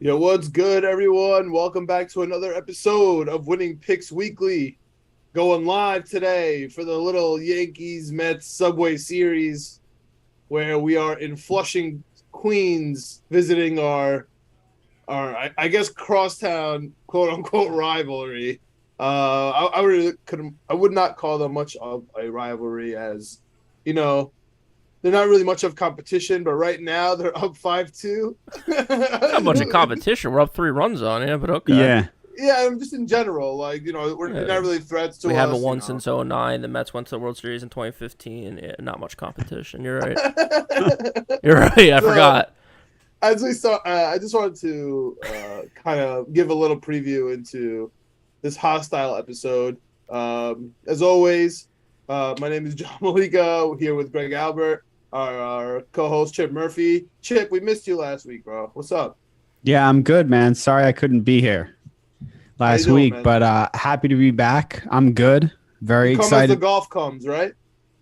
Yo, what's good, everyone? Welcome back to another episode of Winning Picks Weekly. Going live today for the little Yankees Mets Subway Series, where we are in Flushing, Queens, visiting our I guess crosstown quote unquote rivalry. I would not call them much of a rivalry, as you know they're not really much of competition. But right now they're up 5-2. Not much of competition. We're up 3 runs on you, but okay. Yeah. Yeah, just in general, like we're Yeah. not really threats We to haven't us. won since '09. The Mets went to the World Series in 2015. Yeah, not much competition. You're right. You're right. I So forgot. as we start, I just wanted to kind of give a little preview into this hostile episode. As always, my name is John Meleka. Here with Greg Albert, our co-host Chip Murphy. Chip, we missed you last week, bro. What's up? Yeah, I'm good, man. Sorry I couldn't be here How you last doing, week, man? but happy to be back. I'm good. You Very come as the excited. golf comes, right?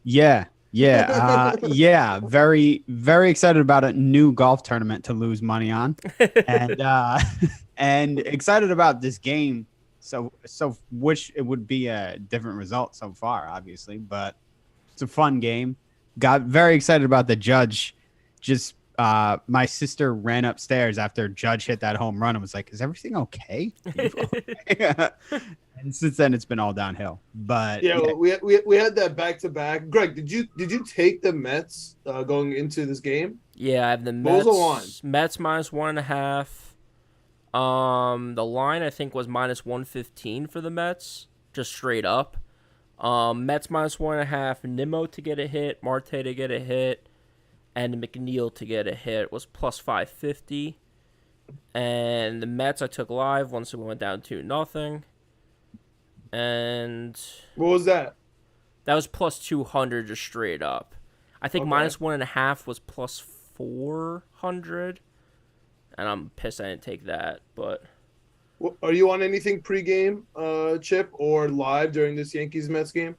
Yeah. Yeah. Yeah. Very, very excited about a new golf tournament to lose money on. And and excited about this game. So wish it would be a different result so far, obviously, but it's a fun game. Got very excited about the judge. Just my sister ran upstairs after Judge hit that home run and was like, "Is everything okay?" And since then, it's been all downhill. But Yeah, yeah, we had that back to back. Greg, did you take the Mets going into this game? Yeah, I have the What was the line? Mets minus 1.5. The line I think was minus 115 for the Mets, just straight up. Mets minus 1.5. Nimmo to get a hit, Marte to get a hit, and McNeil to get a hit was plus 550. And the Mets I took live once it went down 2-0. And What was that? that was plus 200 just straight up. I think Okay. minus 1.5 was plus 400. And I'm pissed I didn't take that. But Are you on anything pregame, Chip, or live during this Yankees Mets game?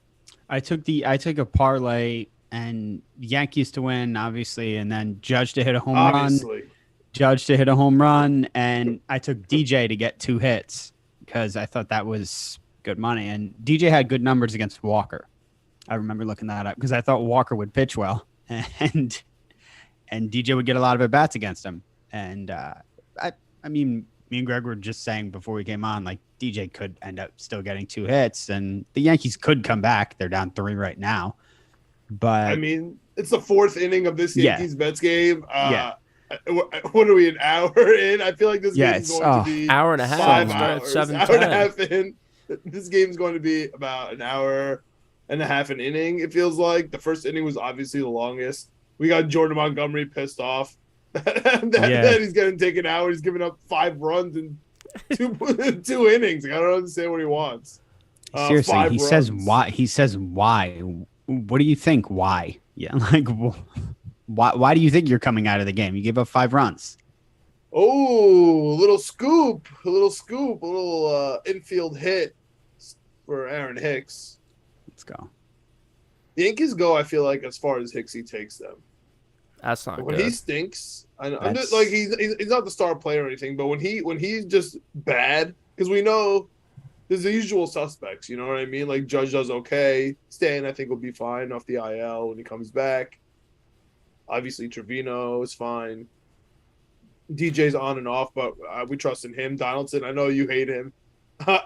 I took a parlay and Yankees to win, obviously, and then Judge to hit a home run, Obviously. Judge to hit a home run, and I took DJ to get 2 hits because I thought that was good money. And DJ had good numbers against Walker. I remember looking that up because I thought Walker would pitch well, and DJ would get a lot of at bats against him. And I mean, me and Greg were just saying before we came on, like DJ could end up still getting 2 hits, and the Yankees could come back. They're down 3 right now, I but mean, it's the fourth inning of this yeah, Yankees Mets game. yeah, What are we, an hour in? I feel like this game is yes. going to Oh, be hour and a so half. five long. Started at hours. Hour and a 7:10. half in. This game is going to be about an hour and a half an inning. It feels like the first inning was obviously the longest. We got Jordan Montgomery pissed off that Yeah, he's getting taken out. He's giving up 5 runs in two innings. Like, I don't understand what he wants. seriously. Five He says runs. why. He says why. What do you think? Why? Yeah, like why? Why do you think you're coming out of the game? You gave up 5 runs. Oh, a little infield hit for Aaron Hicks. Let's go. The Yankees go, I feel like, as far as Hicksy takes them. That's not When he good. stinks, I'm just, like That's he's not the star player or anything, but when he's just bad, because we know there's the usual suspects. You know what I mean? Like Judge does okay. Stan, I think, will be fine off the IL when he comes back. Obviously, Trevino is fine. DJ's on and off, but we trust in him. Donaldson, I know you hate him,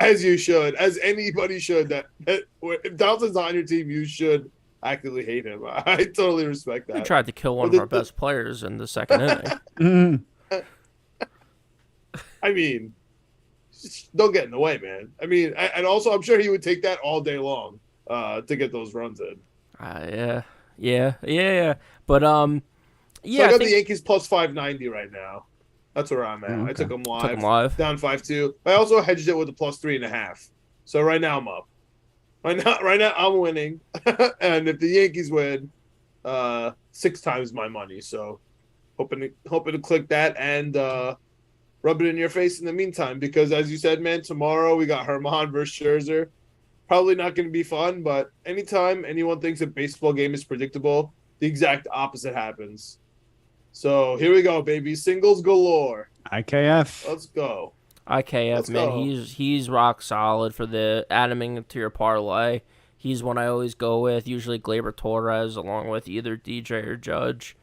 as you should, as anybody should. That if Donaldson's not on your team, you should actively hate him. I totally respect We that. tried to kill one But of our best players in the second inning. Mm, I mean, just don't get in the way, man. I mean, and also I'm sure he would take that all day long to get those runs in. Yeah. But So I I got the think Yankees plus 590 right now. That's where I'm at. I okay. took them took him live, live. down 5-2. I also hedged it with a plus 3.5. So right now I'm up. Right now I'm winning. And if the Yankees win, 6 times my money. So hoping to click that and rub it in your face in the meantime. Because as you said, man, tomorrow we got Herman versus Scherzer. Probably not going to be fun, but anytime anyone thinks a baseball game is predictable, the exact opposite happens. So here we go, baby. Singles galore. IKF. Let's go. IKF, Let's man, go. he's rock solid for the adding to your parlay. He's one I always go with, usually Gleyber Torres, along with either DJ or Judge.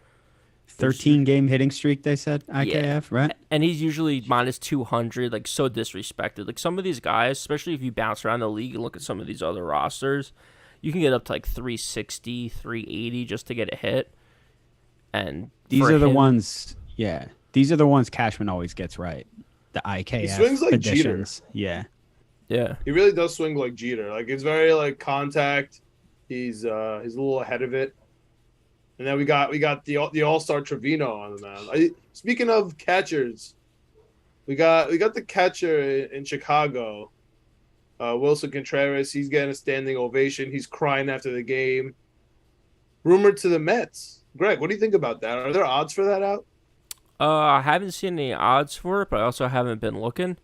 13-game hitting streak, they said. IKF, right? And he's usually minus 200, like so disrespected. Like some of these guys, especially if you bounce around the league and look at some of these other rosters, you can get up to like 360, 380 just to get a hit. And these are the ones, these are the ones Cashman always gets right. The IKF He swings like additions. Jeter. Yeah. He really does swing like Jeter. Like it's very like contact. He's a little ahead of it. And then we got the All-Star Trevino on the mound. Speaking of catchers, we got the catcher in Chicago, Wilson Contreras. He's getting a standing ovation. He's crying after the game. Rumored to the Mets. Greg, what do you think about that? Are there odds for that out? I haven't seen any odds for it, but I also haven't been looking.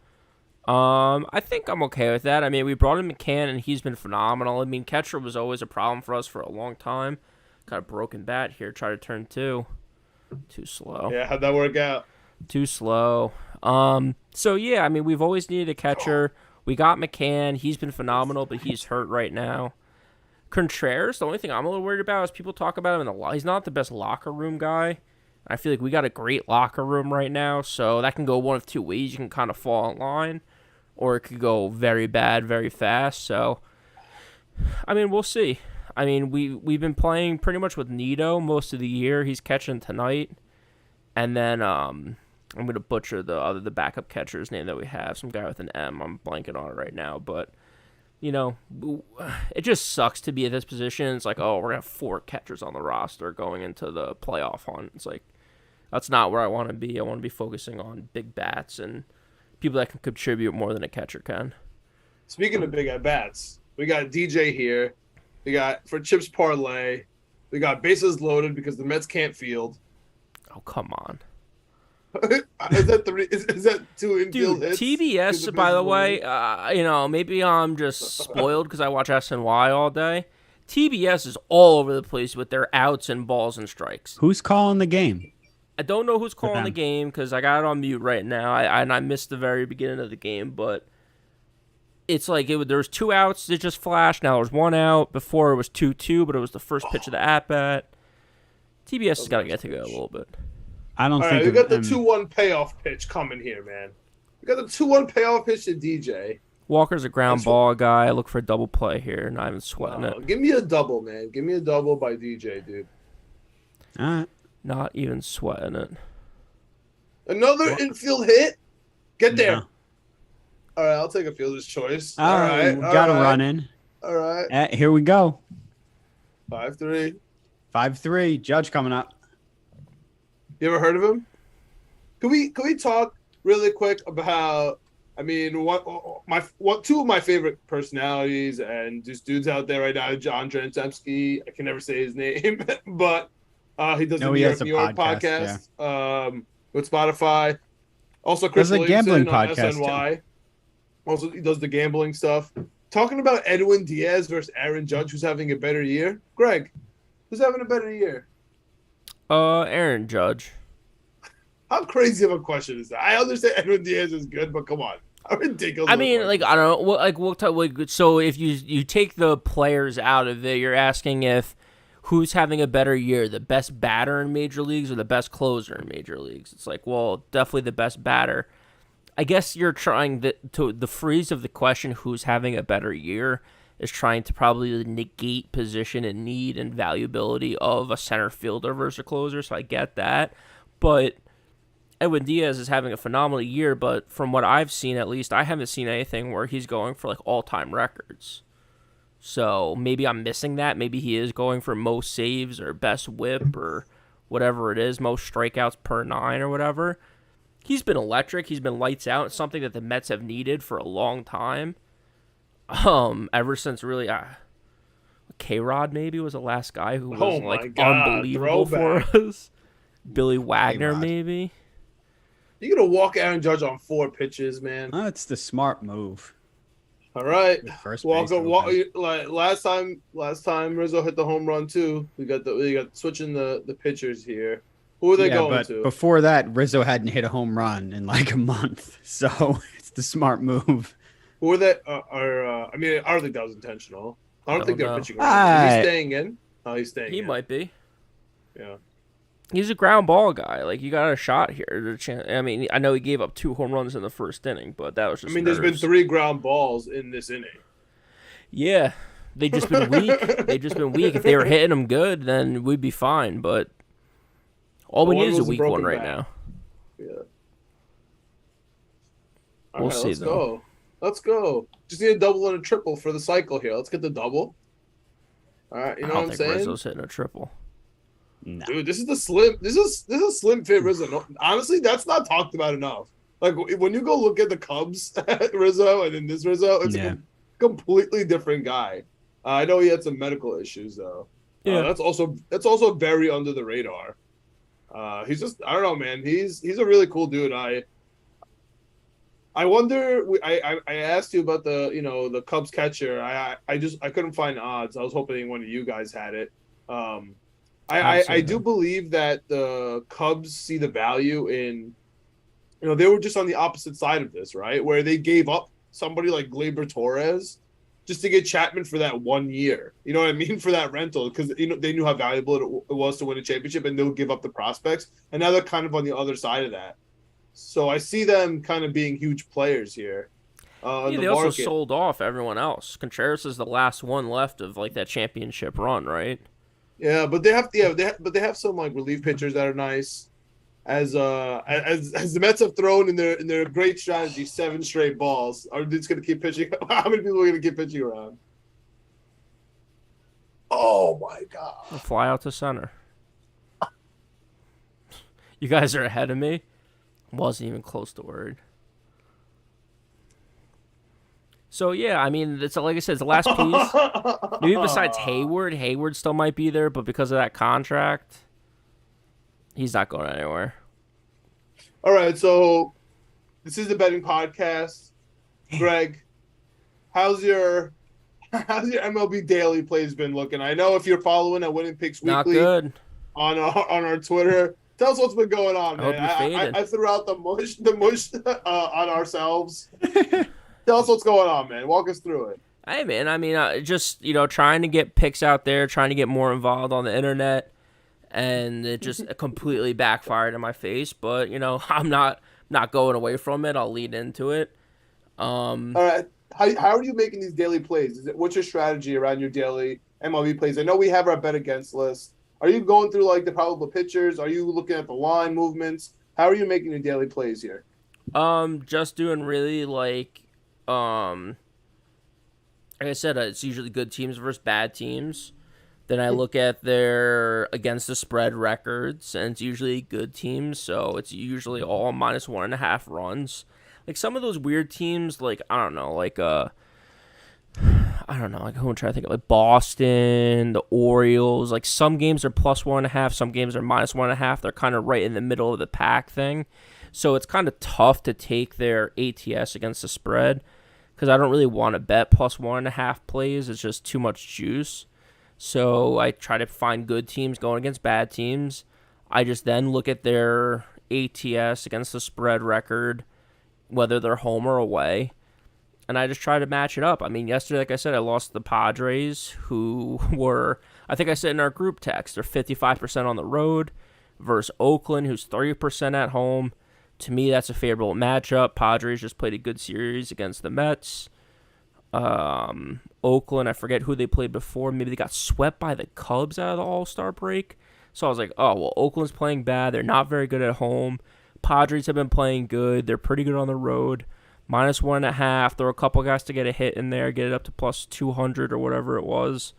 I think I'm okay with that. I mean, we brought in McCann, and he's been phenomenal. I mean, catcher was always a problem for us for a long time. Got a broken bat here. Try to turn two. Too slow. Yeah, how'd that work out? Too slow. So, yeah, I mean, we've always needed a catcher. We got McCann. He's been phenomenal, but he's hurt right now. Contreras, the only thing I'm a little worried about is people talk about him he's not the best locker room guy. I feel like we got a great locker room right now, so that can go one of two ways. You can kind of fall in line, or it could go very bad, very fast. So, I mean, we'll see. I mean, we've been playing pretty much with Nito most of the year. He's catching tonight. And then I'm going to butcher the backup catcher's name that we have, some guy with an M. I'm blanking on it right now, but you know, it just sucks to be at this position. It's like, oh, we're going to have 4 catchers on the roster going into the playoff hunt. It's like, that's not where I want to be. I want to be focusing on big bats and people that can contribute more than a catcher can. Speaking of big at bats, we got DJ here. We got for Chips Parlay. We got bases loaded because the Mets can't field. Oh, come on. Is that 2 infield hits? TBS, by the way, you know, maybe I'm just spoiled because I watch SNY all day. TBS is all over the place with their outs and balls and strikes. Who's calling the game? I don't know who's calling the game because I got it on mute right now. I missed the very beginning of the game, but it's like there was 2 outs. It just flashed. Now there's 1 out. Before it was 2-2, but it was the first pitch of the at-bat. TBS has got to get to go a little bit. I don't think. Right, we got the 2-1 payoff pitch coming here, man. We got the 2-1 payoff pitch to DJ. Walker's a ground ball guy. Look for a double play here. Not even sweating it. Give me a double, man. Give me a double by DJ, dude. All right. Not even sweating it. Another infield hit? Get there. No. All right, I'll take a fielder's choice. All right. Got to run in. All right. Here we go. 5-3. 5-3. Judge coming up. You ever heard of him? Can we talk really quick about? I mean, two of my favorite personalities and just dudes out there right now. John Drantemsky. I can never say his name, but he does the New York podcast. With Spotify. Also, Chris Williamson a gambling on podcast SNY. too. Also, he does the gambling stuff. Talking about Edwin Diaz versus Aaron Judge, who's having a better year. Greg, who's having a better year? Aaron Judge. How crazy of a question is that? I understand Edwin Diaz is good, but come on. How ridiculous. I mean, like, I don't know. So if you take the players out of it, you're asking if who's having a better year, the best batter in major leagues or the best closer in major leagues? It's like, well, definitely the best batter. I guess you're trying to the phrase of the question, who's having a better year, is trying to probably negate position and need and valuability of a center fielder versus a closer, so I get that. But Edwin Diaz is having a phenomenal year, but from what I've seen, at least, I haven't seen anything where he's going for, like, all-time records. So maybe I'm missing that. Maybe he is going for most saves or best whip or whatever it is, most strikeouts per 9 or whatever. He's been electric. He's been lights out. It's something that the Mets have needed for a long time. Ever since really, K-Rod maybe was the last guy who was unbelievable for us. Billy Wagner K-Rod. maybe. You're gonna walk Aaron Judge on 4 pitches, man. Oh, it's the smart move. All right, First walk base like last time Rizzo hit the home run too. We got switching the pitchers here. Who are they Yeah, going but to? before that, Rizzo hadn't hit a home run in like a month, so it's the smart move. Who are they? I mean, I don't think that was intentional. I don't think Don't they're know. pitching around. Is he I staying in? Oh, he's staying He in. might be. Yeah. He's a ground ball guy. Like, you got a shot here. I mean, I know he gave up 2 home runs in the first inning, but that was just I mean, there's been nerves. 3 ground balls in this inning. Yeah, they've just been weak. They've just been weak. If they were hitting them good, then we'd be fine. But all we One need is a was a weak one broken right bat. now. Yeah. We'll All right, see, let's though. go. Let's go. Just need a double and a triple for the cycle here. Let's get the double. All right, you know I what don't I'm think saying? Rizzo's hitting a triple. no. Dude, this is the slim. This is slim fit Rizzo. No, honestly, that's not talked about enough. Like when you go look at the Cubs Rizzo and then this Rizzo, it's Yeah. a completely different guy. I know he had some medical issues though. Yeah. That's also very under the radar. He's just I don't know, man. He's a really cool dude. I wonder. I asked you about the Cubs catcher. I couldn't find odds. I was hoping one of you guys had it. I do believe that the Cubs see the value in, they were just on the opposite side of this, right? Where they gave up somebody like Gleyber Torres just to get Chapman for that 1 year. You know what I mean? For that rental, because they knew how valuable it was to win a championship, and they'll give up the prospects. And now they're kind of on the other side of that. So I see them kind of being huge players here. Yeah, they also sold off everyone else. Contreras is the last one left of like that championship run, right? Yeah, but they have some like relief pitchers that are nice. As the Mets have thrown in their great strategy 7 straight balls, are they just gonna keep pitching? How many people are gonna keep pitching around? Oh my god! I'll fly out to center. You guys are ahead of me. Wasn't even close to word. So yeah, I mean, it's like I said, it's the last piece. Maybe besides Hayward still might be there, but because of that contract, he's not going anywhere. All right, so this is the betting podcast. Greg, how's your MLB daily plays been looking? I know if you're following at Winning Picks Not Weekly good. on our Twitter, tell us what's been going on, I hope man. you're fading. I threw out the mush on ourselves. Tell us what's going on, man. Walk us through it. Hey, man, I mean, just, trying to get picks out there, trying to get more involved on the internet, and it just completely backfired in my face. But, I'm not going away from it. I'll lead into it. All right. How are you making these daily plays? What's your strategy around your daily MLB plays? I know we have our bet against list. Are you going through like the probable pitchers? Are you looking at the line movements? How are you making your daily plays here? Just doing really like I said, it's usually good teams versus bad teams. Then I look at their against the spread records, and it's usually good teams, so it's usually all -1.5 runs. Like some of those weird teams, like I don't know, like who I'm trying to think of, like Boston, the Orioles. Like some games are +1.5, some games are -1.5. They're kind of right in the middle of the pack thing, so it's kind of tough to take their ATS against the spread because I don't really want to bet +1.5 plays. It's just too much juice. So I try to find good teams going against bad teams. I just then look at their ATS against the spread record, whether they're home or away, and I just try to match it up. I mean, yesterday, like I said, I lost the Padres, who were, I think I said in our group text, they're 55% on the road versus Oakland, who's 30% at home. To me, that's a favorable matchup. Padres just played a good series against the Mets. Oakland, I forget who they played before. Maybe they got swept by the Cubs out of the All-Star break. So I was like, oh, well, Oakland's playing bad. They're not very good at home. Padres have been playing good. They're pretty good on the road. -1.5. Throw a couple guys to get a hit in there, get it up to +200 or whatever it was.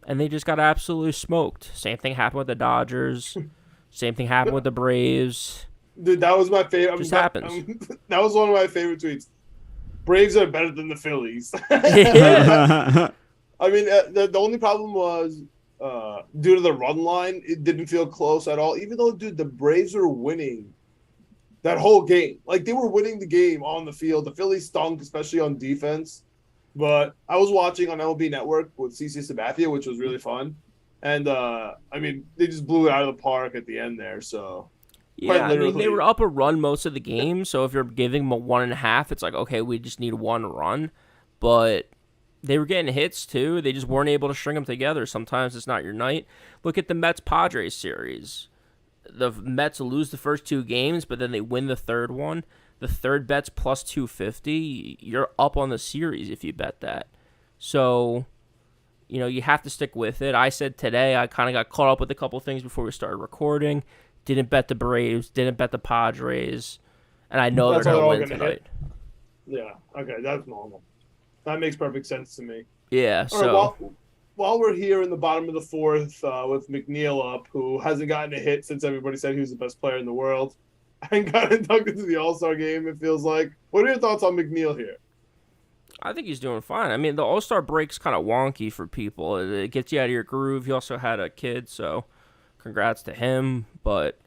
And they just got absolutely smoked. Same thing happened with the Dodgers. Same thing happened with the Braves. Dude, that was my favorite. Just happens. That was one of my favorite tweets. Braves are better than the Phillies. Yeah. I mean, the only problem was due to the run line, it didn't feel close at all. Even though, dude, the Braves were winning that whole game. Like, they were winning the game on the field. The Phillies stunk, especially on defense. But I was watching on MLB Network with CC Sabathia, which was really fun. And I mean, they just blew it out of the park at the end there. So Yeah, I mean, they were up a run most of the game, so if you're giving them a 1.5, it's like, okay, we just need one run. But they were getting hits, too. They just weren't able to string them together. Sometimes it's not your night. Look at the Mets-Padres series. The Mets lose the first 2 games, but then they win the third one. The third bet's plus 250. You're up on the series if you bet that. So, you know, you have to stick with it. I said today I kind of got caught up with a couple things before we started recording. Didn't bet the Braves, didn't bet the Padres, and I know they're going to win tonight. Yeah, okay, that's normal. That makes perfect sense to me. Yeah, all right, while we're here in the bottom of the 4th with McNeil up, who hasn't gotten a hit since everybody said he was the best player in the world, and got inducted to the All-Star game, it feels like. What are your thoughts on McNeil here? I think he's doing fine. I mean, the All-Star break's kind of wonky for people. It gets you out of your groove. He also had a kid, so congrats to him. But,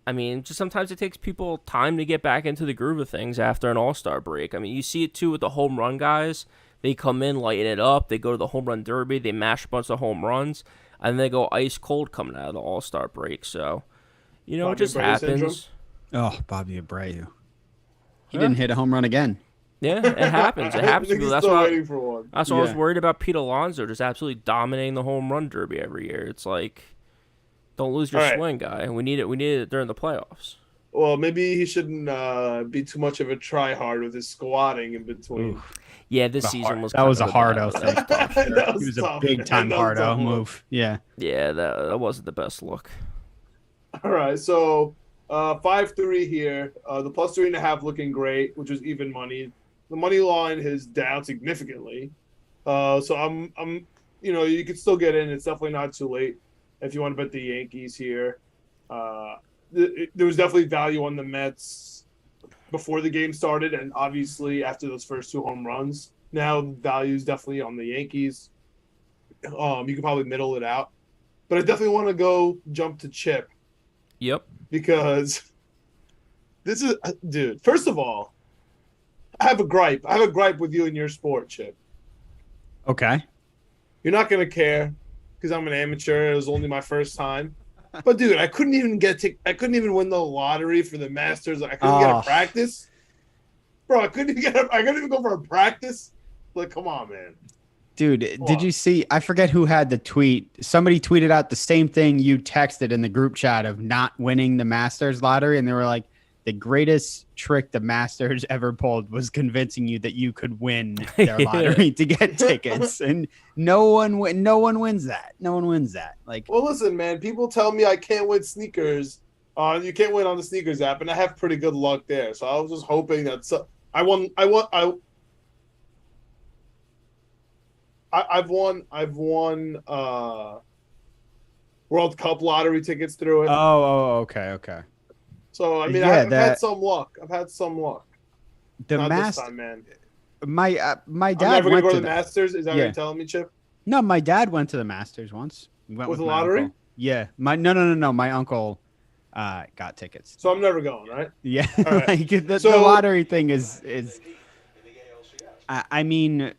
I mean, just sometimes it takes people time to get back into the groove of things after an All-Star break. I mean, you see it, too, with the home run guys. They come in, lighten it up. They go to the home run derby. They mash a bunch of home runs. And they go ice cold coming out of the All-Star break. So, you know, it just happens. Syndrome? Oh, Bobby Abreu. He didn't hit a home run again. Yeah, it happens. It happens. That's why I was worried about Pete Alonso just absolutely dominating the home run derby every year. It's like, don't lose your swing, guy. We need it during the playoffs. Well, maybe he shouldn't be too much of a try-hard with his squatting in between. Oof. Yeah, this season was that was a hardo thing. He was a big-time hardo move. Yeah. Yeah, that wasn't the best look. All right, so 5-3 here. The plus 3.5 looking great, which was even money. The money line is down significantly. So I'm you could still get in. It's definitely not too late if you want to bet the Yankees here. There was definitely value on the Mets before the game started, and obviously after those first 2 home runs. Now the value is definitely on the Yankees. You can probably middle it out, but I definitely want to jump to Chip. Yep. Because this is, dude. First of all, I have a gripe. I have a gripe with you and your sport, Chip. Okay. You're not gonna care because I'm an amateur. It was only my first time. But dude, I couldn't even win the lottery for the Masters. I couldn't get a practice, bro. I couldn't even go for a practice. Like, come on, man. Dude, did you see? I forget who had the tweet. Somebody tweeted out the same thing you texted in the group chat of not winning the Masters lottery, and they were like, "The greatest trick the Masters ever pulled was convincing you that you could win their lottery to get tickets." And no one wins that. No one wins that. Like, well, listen, man. People tell me I can't win sneakers. You can't win on the sneakers app, and I have pretty good luck there. So I was just hoping that I've won World Cup lottery tickets through it. Oh, okay. So I mean, I've had some luck. The Not Masters, this time, man. My dad. I'm never gonna went go to to the Masters. Is that what you're telling me, Chip? No, my dad went to the Masters once. We went with a my lottery. Uncle. Yeah, no. My uncle got tickets. So I'm never going, right? Yeah, right. Like the lottery thing is. I mean,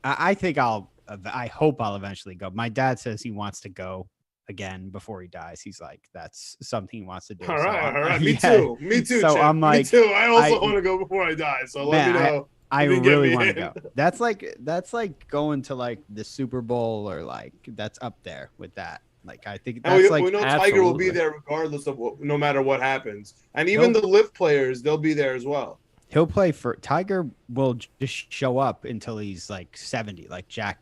I think I hope I'll eventually go. My dad says he wants to go again before he dies. He's like, that's something he wants to do. All right. Me Yeah. too. So Chip. I'm like, me too. I also want to go before I die. So let me know. I really want to go. That's like going to like the Super Bowl or like that's up there with that. Like I think that's we know Tiger will be there regardless of no matter what happens, and even the LIV players, they'll be there as well. He'll play for Tiger. Will just show up until he's like 70, like Jack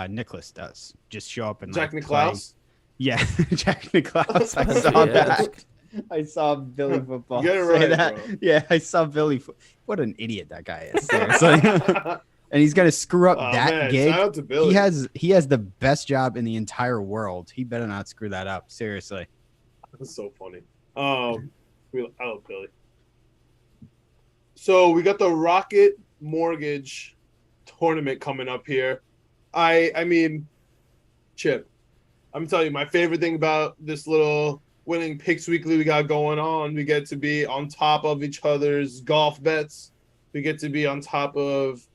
Nicklaus does. Just show up and Jack like, Nicklaus. Play. Yeah, Jack Nicklaus. I saw that. I saw Billy Football Get it right, say that. bro. Yeah, I saw Billy. What an idiot that guy is. Seriously. And he's gonna screw up that gig. Shout out to Billy. He has the best job in the entire world. He better not screw that up. Seriously. That's so funny. I love Billy. So we got the Rocket Mortgage tournament coming up here. I mean, Chip, I'm telling you, my favorite thing about this little winning picks weekly we got going on, we get to be on top of each other's golf bets. We get to be on top of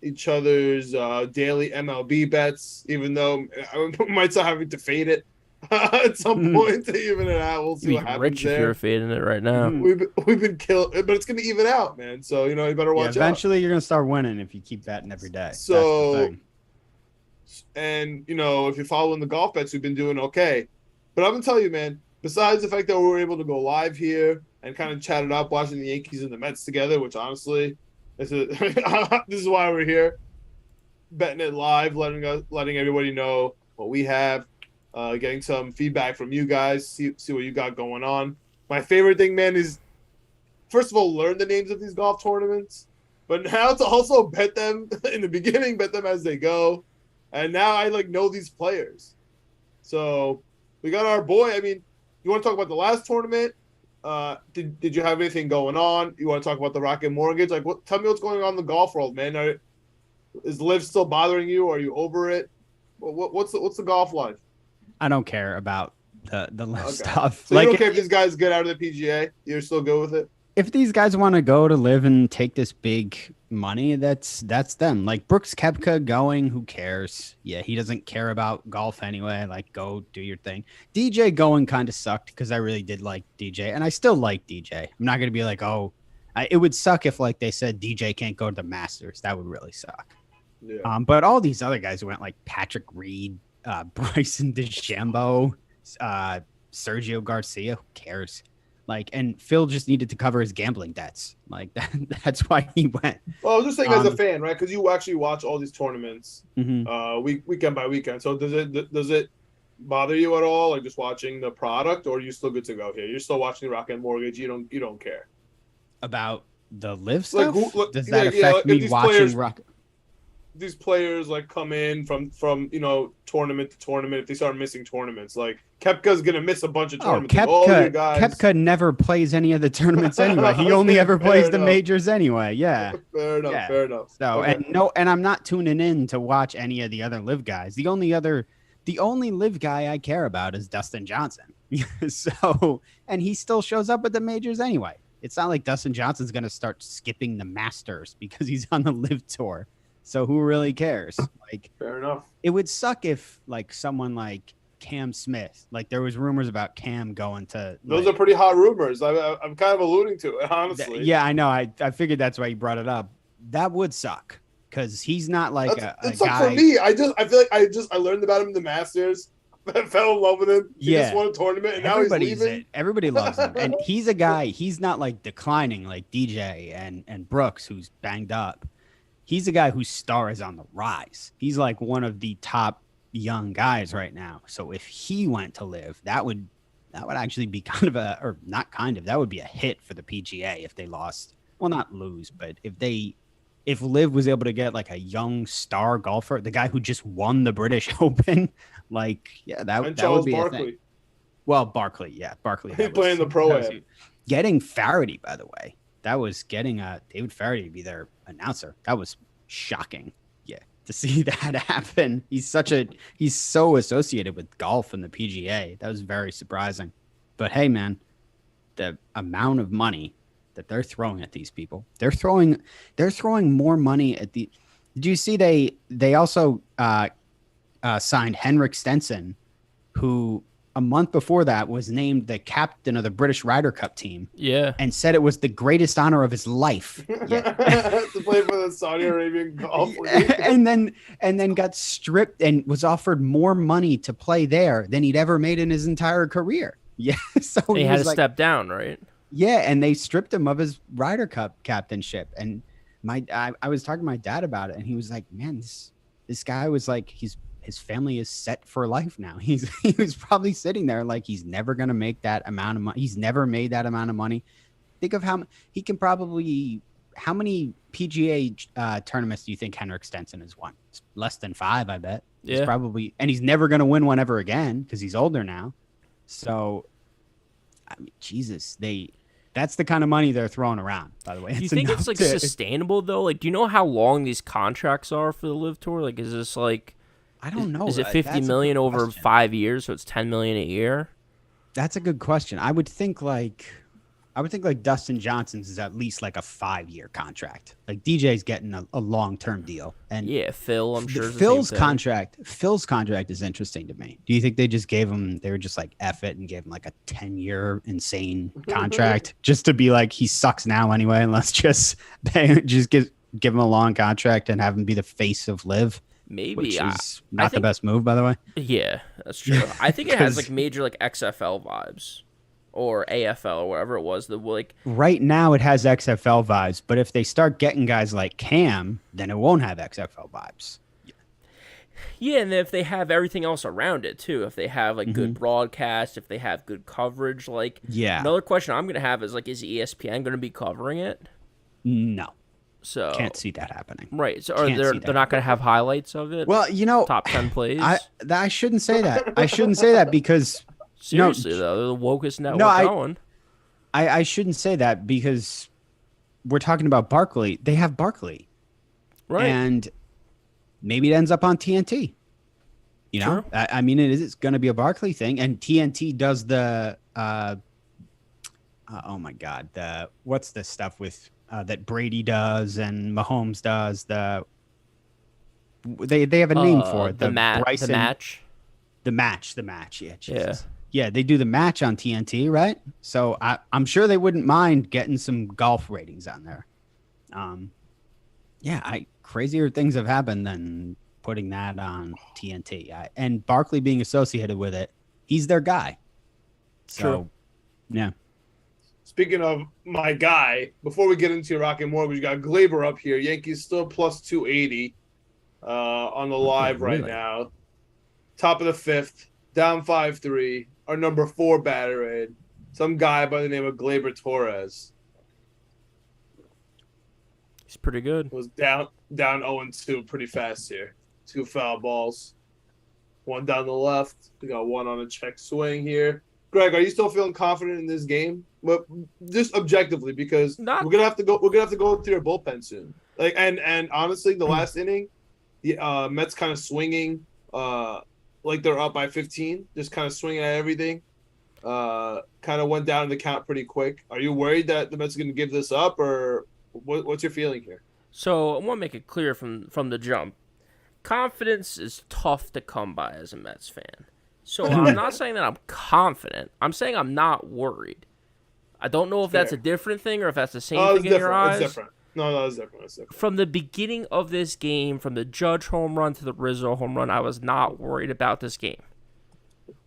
each other's daily MLB bets, even though I might start having to fade it at some point to even it out. We'll see You'd what be happens rich if there. you're fading it right now. We've been killed, but it's gonna even out, man. So you better watch out. Eventually, you're gonna start winning if you keep betting every day. So, that's the thing. And if you're following the golf bets, we've been doing okay. But I'm gonna tell you, man. Besides the fact that we were able to go live here and kind of chat it up, watching the Yankees and the Mets together, which honestly, this is why we're here, betting it live, letting everybody know what we have, getting some feedback from you guys, see what you got going on. My favorite thing, man, is first of all learn the names of these golf tournaments, but now to also bet them in the beginning, bet them as they go, and now I know these players. So we got our boy. I mean, you want to talk about the last tournament? Did you have anything going on? You want to talk about the Rocket Mortgage? Tell me what's going on in the golf world, man. Is LIV still bothering you? Are you over it? What's the golf life? I don't care about the LIV stuff. So you don't care if these guys get out of the PGA? You're still good with it? If these guys want to go to LIV and take this big money, that's them. Like Brooks Koepka going, who cares? Yeah, he doesn't care about golf anyway. Go do your thing. DJ going kind of sucked because I really did like DJ, and I still like DJ. I'm not gonna be like, it would suck if they said DJ can't go to the Masters. That would really suck. Yeah. But all these other guys who went Patrick Reed, Bryson DeChambeau, Sergio Garcia, who cares? And Phil just needed to cover his gambling debts. That's why he went. Well, I was just saying as a fan, right? Because you actually watch all these tournaments weekend by weekend. So does it bother you at all, just watching the product, or are you still good to go here? You're still watching Rocket Mortgage. You don't care about the LIV stuff. Does that affect me watching players, Rocket? These players come in from tournament to tournament. If they start missing tournaments, Koepka's gonna miss a bunch of tournaments. Koepka never plays any of the tournaments anyway. He only ever plays the majors anyway. Yeah. Fair enough. So okay. and I'm not tuning in to watch any of the other LIV guys. The only LIV guy I care about is Dustin Johnson. So, and he still shows up at the majors anyway. It's not like Dustin Johnson's gonna start skipping the Masters because he's on the LIV tour. So who really cares? Fair enough. It would suck if someone like Cam Smith, there was rumors about Cam going to. Those are pretty hot rumors. I'm kind of alluding to it, honestly. Yeah, I know. I figured that's why you brought it up. That would suck because he's not a it's guy. For me, I feel like I learned about him in the Masters. I fell in love with him. He just won a tournament, and now he's leaving. Everybody loves him, and he's a guy. He's not declining like DJ and Brooks, who's banged up. He's a guy whose star is on the rise. He's one of the top young guys right now. So if he went to LIV, that would actually be that would be a hit for the PGA if they lost. Well, not lose, but if LIV was able to get a young star golfer, the guy who just won the British Open, that would be Barkley. a thing. Well, Barkley. He's playing the pro-am. Getting Faraday, by the way. That was getting David Faraday to be their announcer. That was shocking. Yeah, to see that happen. He's so associated with golf and the PGA. That was very surprising. But hey, man, the amount of money that they're throwing at these people, they're throwing more money at the. Did you see they also signed Henrik Stenson, who a month before that was named the captain of the British Ryder Cup team. Yeah. And said it was the greatest honor of his life. Yeah. To play for the Saudi Arabian golf league. and then got stripped and was offered more money to play there than he'd ever made in his entire career. Yeah. So he had to step down, right? Yeah, and they stripped him of his Ryder Cup captainship. And I was talking to my dad about it, and he was like, man, this guy was his family is set for life now. He was probably sitting there he's never going to make that amount of money. He's never made that amount of money. Think of how many PGA tournaments do you think Henrik Stenson has won? It's less than 5, I bet. Yeah. He's probably, and he's never going to win one ever again because he's older now. So, I mean, Jesus, that's the kind of money they're throwing around, by the way. Do you think it's sustainable though? Do you know how long these contracts are for the LIV Tour? Is this I don't know. Is it $50 million over 5 years, so it's $10 million a year? That's a good question. I would think I would think like Dustin Johnson's is at least like a 5-year contract. Like DJ's getting a long-term deal. And yeah, Phil, I'm sure. Phil's contract is interesting to me. Do you think they just gave him, they were just like F it and gave him like a 10-year insane contract just to be like, he sucks now anyway, and let's just give him a long contract and have him be the face of LIV? Maybe. Which is not the best move, by the way. Yeah, that's true. I think it has like major like XFL vibes. Or AFL or whatever it was. Right now it has XFL vibes, but if they start getting guys like Cam, then it won't have XFL vibes. Yeah, and if they have everything else around it too, if they have like good broadcast, if they have good coverage, another question I'm gonna have is like, is ESPN gonna be covering it? No. So can't see that happening. Right. So they're not gonna have highlights of it? Well, top 10 plays. I shouldn't say that. I shouldn't say that because seriously, though, the wokest network going. I shouldn't say that because we're talking about Barkley. They have Barkley. Right. And maybe it ends up on TNT. You know? Sure. I mean, it's going to be a Barkley thing. And TNT does the, oh my God, what's the stuff with that Brady does and Mahomes does? They have a name for it. The match. The match. Yeah, Jesus. Yeah, they do the match on TNT, right? So I'm sure they wouldn't mind getting some golf ratings on there. Crazier things have happened than putting that on TNT. And Barkley being associated with it, he's their guy. So, true. Yeah. Speaking of my guy, before we get into your Rocket Mortgage, we got Glaber up here. Yankees still plus 280 on the live right now. Top of the fifth, down 5-3. Our number 4 batter in, some guy by the name of Glaber Torres. He's pretty good. Was down 0-2 pretty fast here. 2 foul balls. 1 down the left. We got 1 on a check swing here. Greg, are you still feeling confident in this game? But just objectively, because we're gonna have to go through your bullpen soon. And honestly, the last inning, the Mets kind of swinging. Like they're up by 15, just kind of swinging at everything. Kind of went down in the count pretty quick. Are you worried that the Mets are going to give this up, or what's your feeling here? So I want to make it clear from the jump. Confidence is tough to come by as a Mets fan. So I'm not saying that I'm confident. I'm saying I'm not worried. I don't know if that's a different thing or if that's the same thing in your eyes. It's different. No, it's different. From the beginning of this game, from the Judge home run to the Rizzo home run, I was not worried about this game.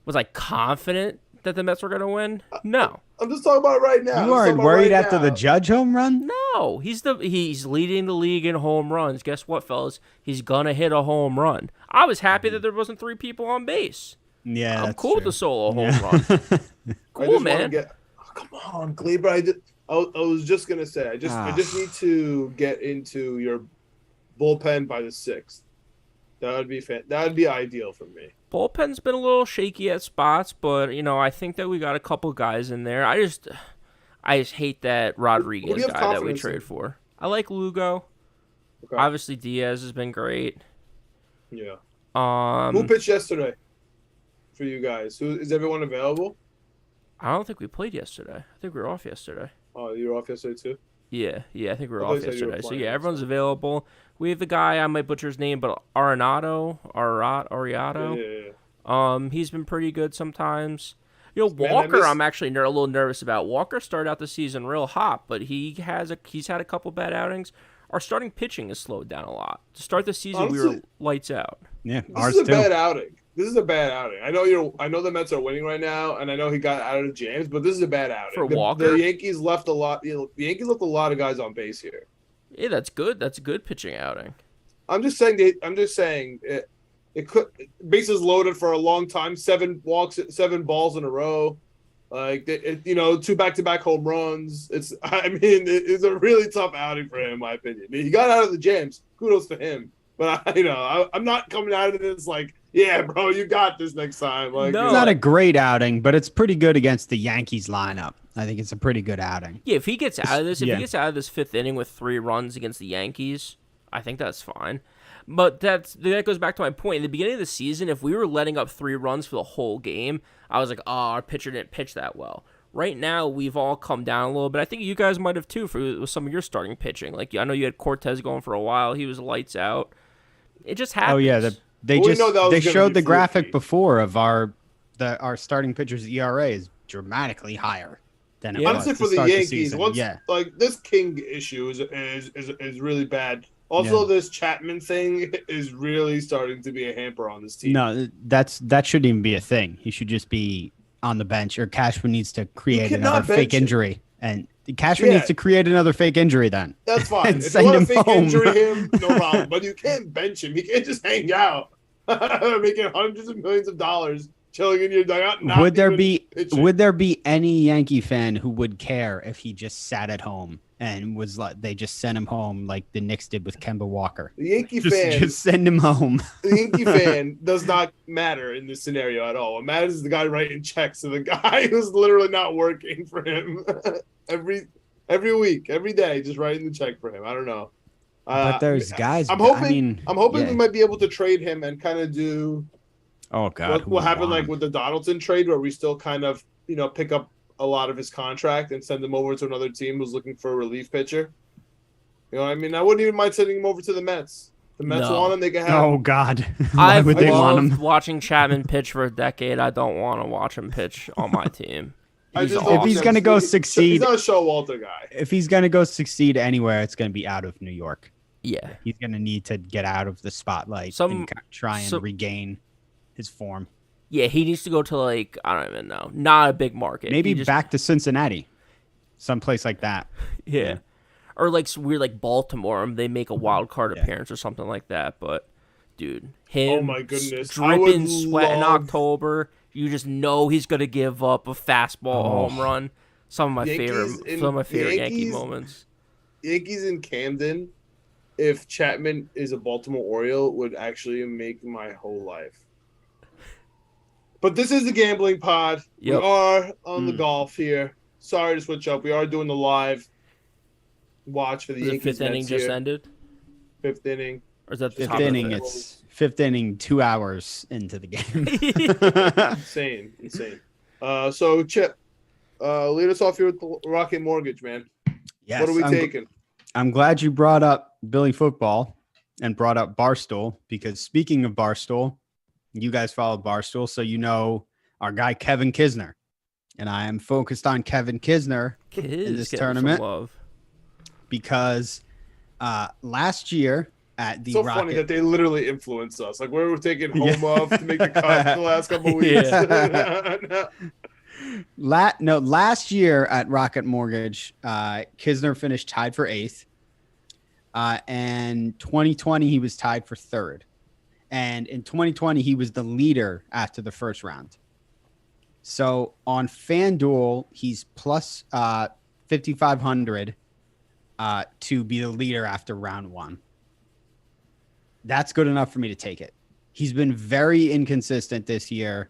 Was I confident that the Mets were going to win? No. I'm just talking about it right now. You aren't worried after the Judge home run? No. He's leading the league in home runs. Guess what, fellas? He's going to hit a home run. I was happy that there wasn't 3 people on base. Yeah, I'm cool with the solo home run. Cool, man. Come on, Glaber. I was just gonna say, I just need to get into your bullpen by the 6th. That would be ideal for me. Bullpen's been a little shaky at spots, but I think that we got a couple guys in there. I just hate that Rodriguez guy that we traded for. I like Lugo. Okay. Obviously, Diaz has been great. Yeah. Who pitched yesterday for you guys? Is everyone available? I don't think we played yesterday. I think we were off yesterday. Oh, you were off yesterday too? Yeah, I think we were off yesterday. So yeah, everyone's available. We have the guy, I might butcher his name, but Ariato. Yeah. He's been pretty good sometimes. Walker, I'm actually a little nervous about. Walker started out the season real hot, but he's had a couple bad outings. Our starting pitching has slowed down a lot. To start the season, honestly, we were lights out. Yeah, this is a bad outing. This is a bad outing. I know the Mets are winning right now, and I know he got out of James, but this is a bad outing. For Walker? The Yankees left a lot. The Yankees left a lot of guys on base here. Yeah, that's good. That's a good pitching outing. I'm just saying it could bases loaded for a long time. 7 balls in a row. 2 back-to-back home runs. It's a really tough outing for him, in my opinion. He got out of the jams. Kudos to him. But I'm not coming out of this like, yeah, bro, you got this next time. No. It's not a great outing, but it's pretty good against the Yankees lineup. I think it's a pretty good outing. Yeah, if he gets out of this, he gets out of this 5th inning with 3 runs against the Yankees, I think that's fine. But that goes back to my point. In the beginning of the season, if we were letting up 3 runs for the whole game, I was like, our pitcher didn't pitch that well. right now we've all come down a little bit. I think you guys might have too with some of your starting pitching. Like I know you had Cortez going for a while. He was lights out. It just happens. Oh yeah, they Well, we know that was they gonna showed be the graphic fluky. before of our starting pitcher's ERA is dramatically higher than it Yeah. was Honestly, to for the start the Yankees, season. once Yeah, like this King issue is really bad. Also, Yeah. this Chapman thing is really starting to be a hamper on this team. no, that shouldn't even be a thing. He should just be on the bench, or Cashman needs to create cannot another bench fake him. injury, and Cashman Yeah. needs to create another fake injury then. That's fine. And If you send want him to fake home. injury him, no problem. But you can't bench him. He can't just hang out, making hundreds of millions of dollars chilling in your dugout. not Would there even be pitching. would there be any Yankee fan who would care if he just sat at home and was like they just sent him home like the Knicks did with Kemba Walker? The Yankee Just fan? send him home. The Yankee fan does not matter in this scenario at all. What matters is the guy writing checks to the guy who's literally not working for him every week, every day, just writing the check for him. I don't know. But there's guys. I'm hoping. I mean, I'm hoping yeah. we might be able to trade him and kind of do Oh God, what happened like with the Donaldson trade, where we still kind of pick up a lot of his contract and send him over to another team who's looking for a relief pitcher. You know what I mean? I wouldn't even mind sending him over to the Mets. The Mets No. want him, they can have Oh him. God, why I've would they want loved him? watching Chapman pitch for a decade. I don't want to watch him pitch on my team. I He's just awesome. don't If he's want gonna him. go He's succeed- not a Showalter guy. If he's gonna go succeed anywhere, it's gonna be out of New York. Yeah. He's gonna need to get out of the spotlight Some- and try and some- regain his form. Yeah, he needs to go to I don't even know. Not a big market. Maybe He just- back to Cincinnati, someplace like that. Yeah. Or weird like Baltimore, they make a wild card Yeah. appearance or something like that. But dude, him Oh my goodness. I would dripping sweat in love- October, you just know he's gonna give up a fastball Oh. home run. Some of my Yankees favorite Yankee Yankees- moments. Yankees in Camden, if Chapman is a Baltimore Oriole, would actually make my whole life. But this is the gambling pod. Yep. We are on the golf here. Sorry to switch up. We are doing the live watch for the The Yankees. fifth inning Mets just here. ended, Fifth inning. or is that the Fifth top of the inning, fifth? it's fifth inning, 2 hours into the game. Insane. So Chip, lead us off here with the Rocket Mortgage, man. Yes, What are we I'm, taking? I'm glad you brought up Billy Football and brought up Barstool, because speaking of Barstool, you guys follow Barstool, so you know our guy Kevin Kisner. And I am focused on Kevin Kisner Kids this getting some tournament. love. because last year at the So Rocket, funny that they literally influenced us. Like we were taking home off to make the cut the last couple of weeks. last year at Rocket Mortgage, Kisner finished tied for 8th. And 2020, he was tied for 3rd. And in 2020, he was the leader after the first round. So on FanDuel, he's plus 5,500 to be the leader after round 1. That's good enough for me to take it. He's been very inconsistent this year.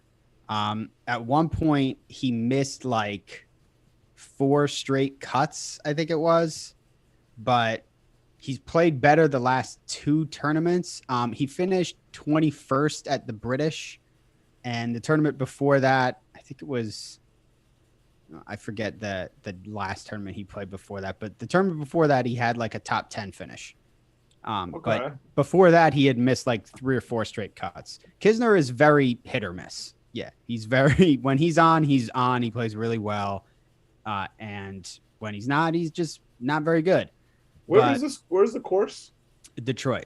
At one point, he missed like 4 straight cuts, I think it was. But he's played better the last 2 tournaments. He finished 21st at the British. And the tournament before that, I think it was, I forget the last tournament he played before that. But the tournament before that, he had like a top 10 finish. Okay. But before that, he had missed like 3 or 4 straight cuts. Kisner is very hit or miss. Yeah, he's very, when he's on, he's on. He plays really well. And when he's not, he's just not very good. Where's the course? Detroit.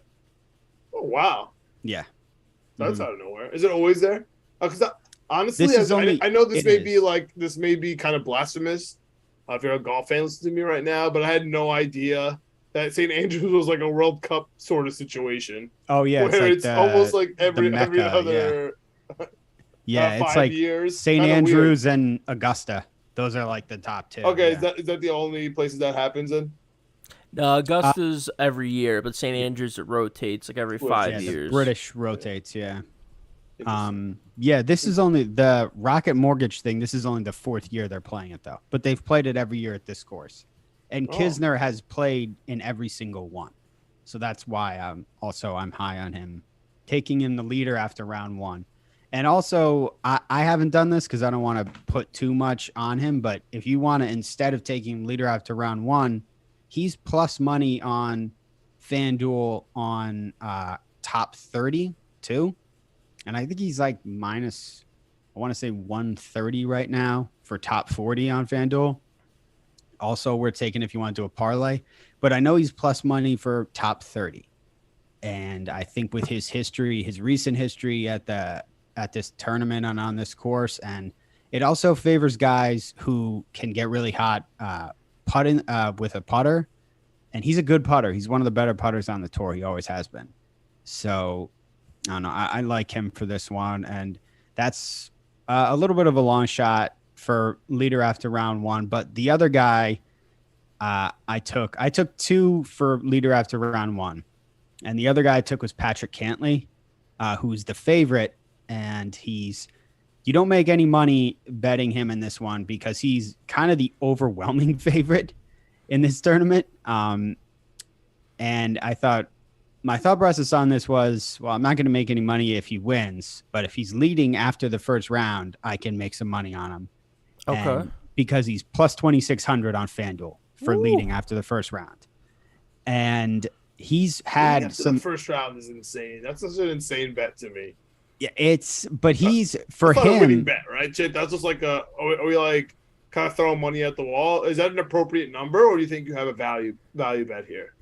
Oh wow. Yeah. That's out of nowhere. Is it always there? Because honestly, This is only- I know this it may be kind of blasphemous. If you're a golf fan, listen to me right now. But I had no idea that St. Andrews was like a World Cup sort of situation. Oh yeah, where it's almost like every Mecca, other Yeah, it's 5 like years. St. Kinda Andrews and Augusta. Those are like the top 2. weird. Okay, yeah. is that the only places that happens in? Augusta's every year, but St. Andrews, it rotates like every 5 Yeah, the years. British rotates, yeah. Interesting. Yeah, this is only the Rocket Mortgage thing. This is only the 4th year they're playing it though, but they've played it every year at this course, and Oh. Kisner has played in every single one, so that's why I'm high on him, taking him the leader after round 1. And also, I haven't done this because I don't want to put too much on him. But if you want to, instead of taking leader after round one, he's plus money on FanDuel on top 30 too. And I think he's like minus, I want to say 130 right now for top 40 on FanDuel. Also, we're taking if you want to do a parlay. But I know he's plus money for top 30. And I think with his history, his recent history at this tournament and on this course, and it also favors guys who can get really hot putting with a putter. And he's a good putter. He's one of the better putters on the tour. He always has been. So I don't know. I like him for this one. And that's a little bit of a long shot for leader after round one. But the other guy I took two for leader after round one. And the other guy I took was Patrick Cantlay, who's the favorite. And you don't make any money betting him in this one because he's kind of the overwhelming favorite in this tournament. And I thought, my thought process on this was, well, I'm not going to make any money if he wins, but if he's leading after the first round, I can make some money on him. Okay. And because he's plus 2,600 on FanDuel for leading after the first round. And he's had the first round is insane. That's such an insane bet to me. Yeah, but he's for him. A winning bet, right, Chip? That's just like are we like kind of throwing money at the wall? Is that an appropriate number, or do you think you have a value bet here?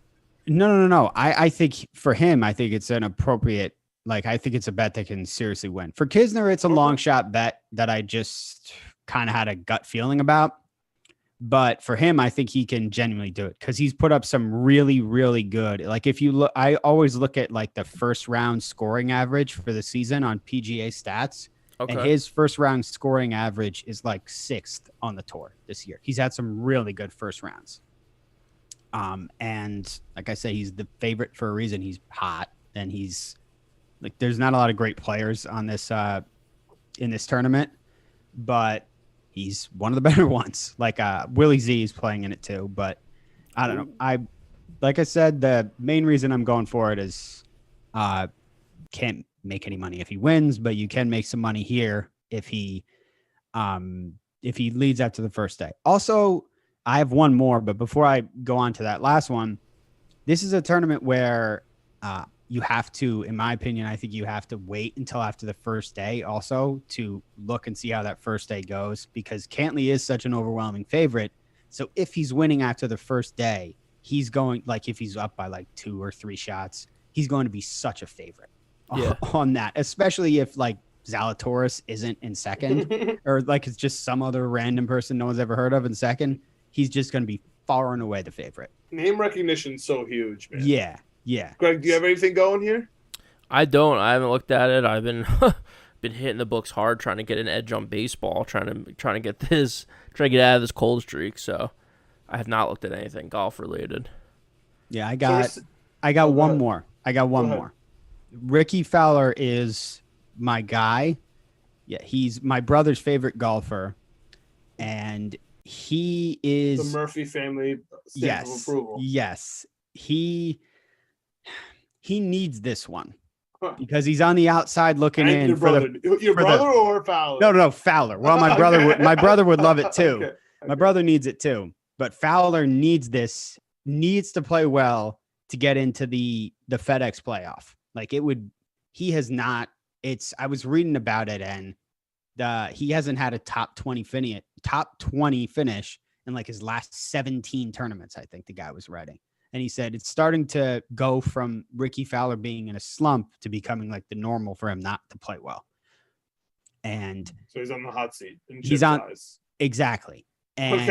No. I think for him, I think it's an appropriate. Like, I think it's a bet that can seriously win. For Kisner, it's a long shot bet that I just kind of had a gut feeling about. But for him, I think he can genuinely do it because he's put up some really, really good. Like, if you look, I always look at like the first round scoring average for the season on PGA stats. Okay. And his first round scoring average is like 6th on the tour this year. He's had some really good first rounds. And like I say, he's the favorite for a reason. He's hot, and he's like, there's not a lot of great players on this, in this tournament, but he's one of the better ones. Like Willie Z is playing in it too, but I don't know. Like I said, the main reason I'm going for it is can't make any money if he wins, but you can make some money here if he leads after the first day. Also, I have one more, but before I go on to that last one, this is a tournament where you have to, in my opinion, I think you have to wait until after the first day also to look and see how that first day goes, because Cantlay is such an overwhelming favorite. So if he's winning after the first day, he's going, like, if he's up by like 2 or 3 shots, he's going to be such a favorite on that, especially if like Zalatoris isn't in second or like it's just some other random person no one's ever heard of in second. He's just going to be far and away the favorite. Name recognition so huge, man. Yeah. Greg, do you have anything going here? I don't. I haven't looked at it. I've been been hitting the books hard, trying to get an edge on baseball, trying to get out of this cold streak. So I have not looked at anything golf related. Yeah, I got one more. Ricky Fowler is my guy. Yeah, he's my brother's favorite golfer, and he is the Murphy family stamp of approval. Yes. He needs this one because he's on the outside looking in. Your brother or Fowler? No, Fowler. Well, my brother would love it too. Okay. My brother needs it too, but Fowler needs to play well to get into the FedEx playoff. Like he has not. I was reading about it, and he hasn't had a top 20 finish in like his last 17 tournaments. I think the guy was writing. And he said it's starting to go from Ricky Fowler being in a slump to becoming like the normal for him not to play well. And so he's on the hot seat. Exactly. And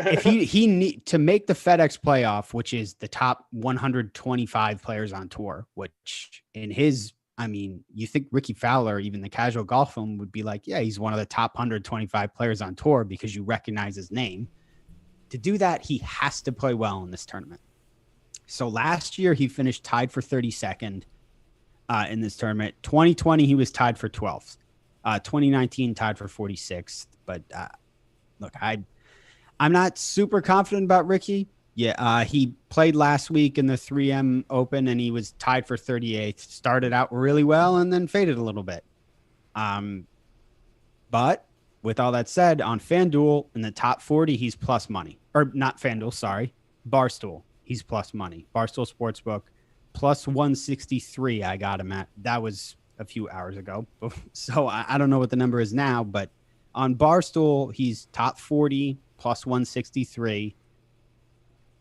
if he need to make the FedEx playoff, which is the top 125 players on tour, which you think Ricky Fowler, even the casual golf film, would be like, yeah, he's one of the top 125 players on tour because you recognize his name. To do that, he has to play well in this tournament. So last year he finished tied for 32nd in this tournament. 2020 he was tied for 12th. 2019 tied for 46th. But look, I'm not super confident about Ricky. Yeah, he played last week in the 3M Open and he was tied for 38th. Started out really well and then faded a little bit. But with all that said, on FanDuel in the top 40, he's plus money. Or not FanDuel, sorry. Barstool, he's plus money. Barstool Sportsbook, plus 163 I got him at. That was a few hours ago. So I don't know what the number is now, but on Barstool, he's top 40, plus 163.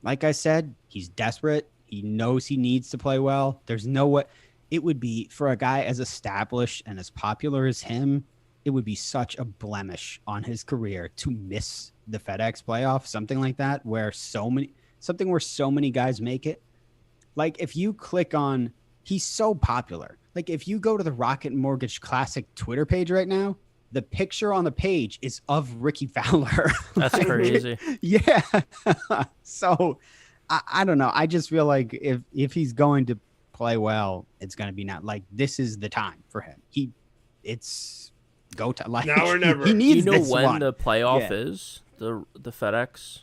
Like I said, he's desperate. He knows he needs to play well. There's no way. It would be, for a guy as established and as popular as him, it would be such a blemish on his career to miss the FedEx playoff, something like that, where so many guys make it. Like if you click on, he's so popular. Like if you go to the Rocket Mortgage Classic Twitter page right now, the picture on the page is of Ricky Fowler. That's crazy. Yeah. So I don't know. I just feel like if he's going to play well, it's going to be not like this is the time for him. It's go to like now or never. He needs Do you know this when one. the playoff is? The FedEx?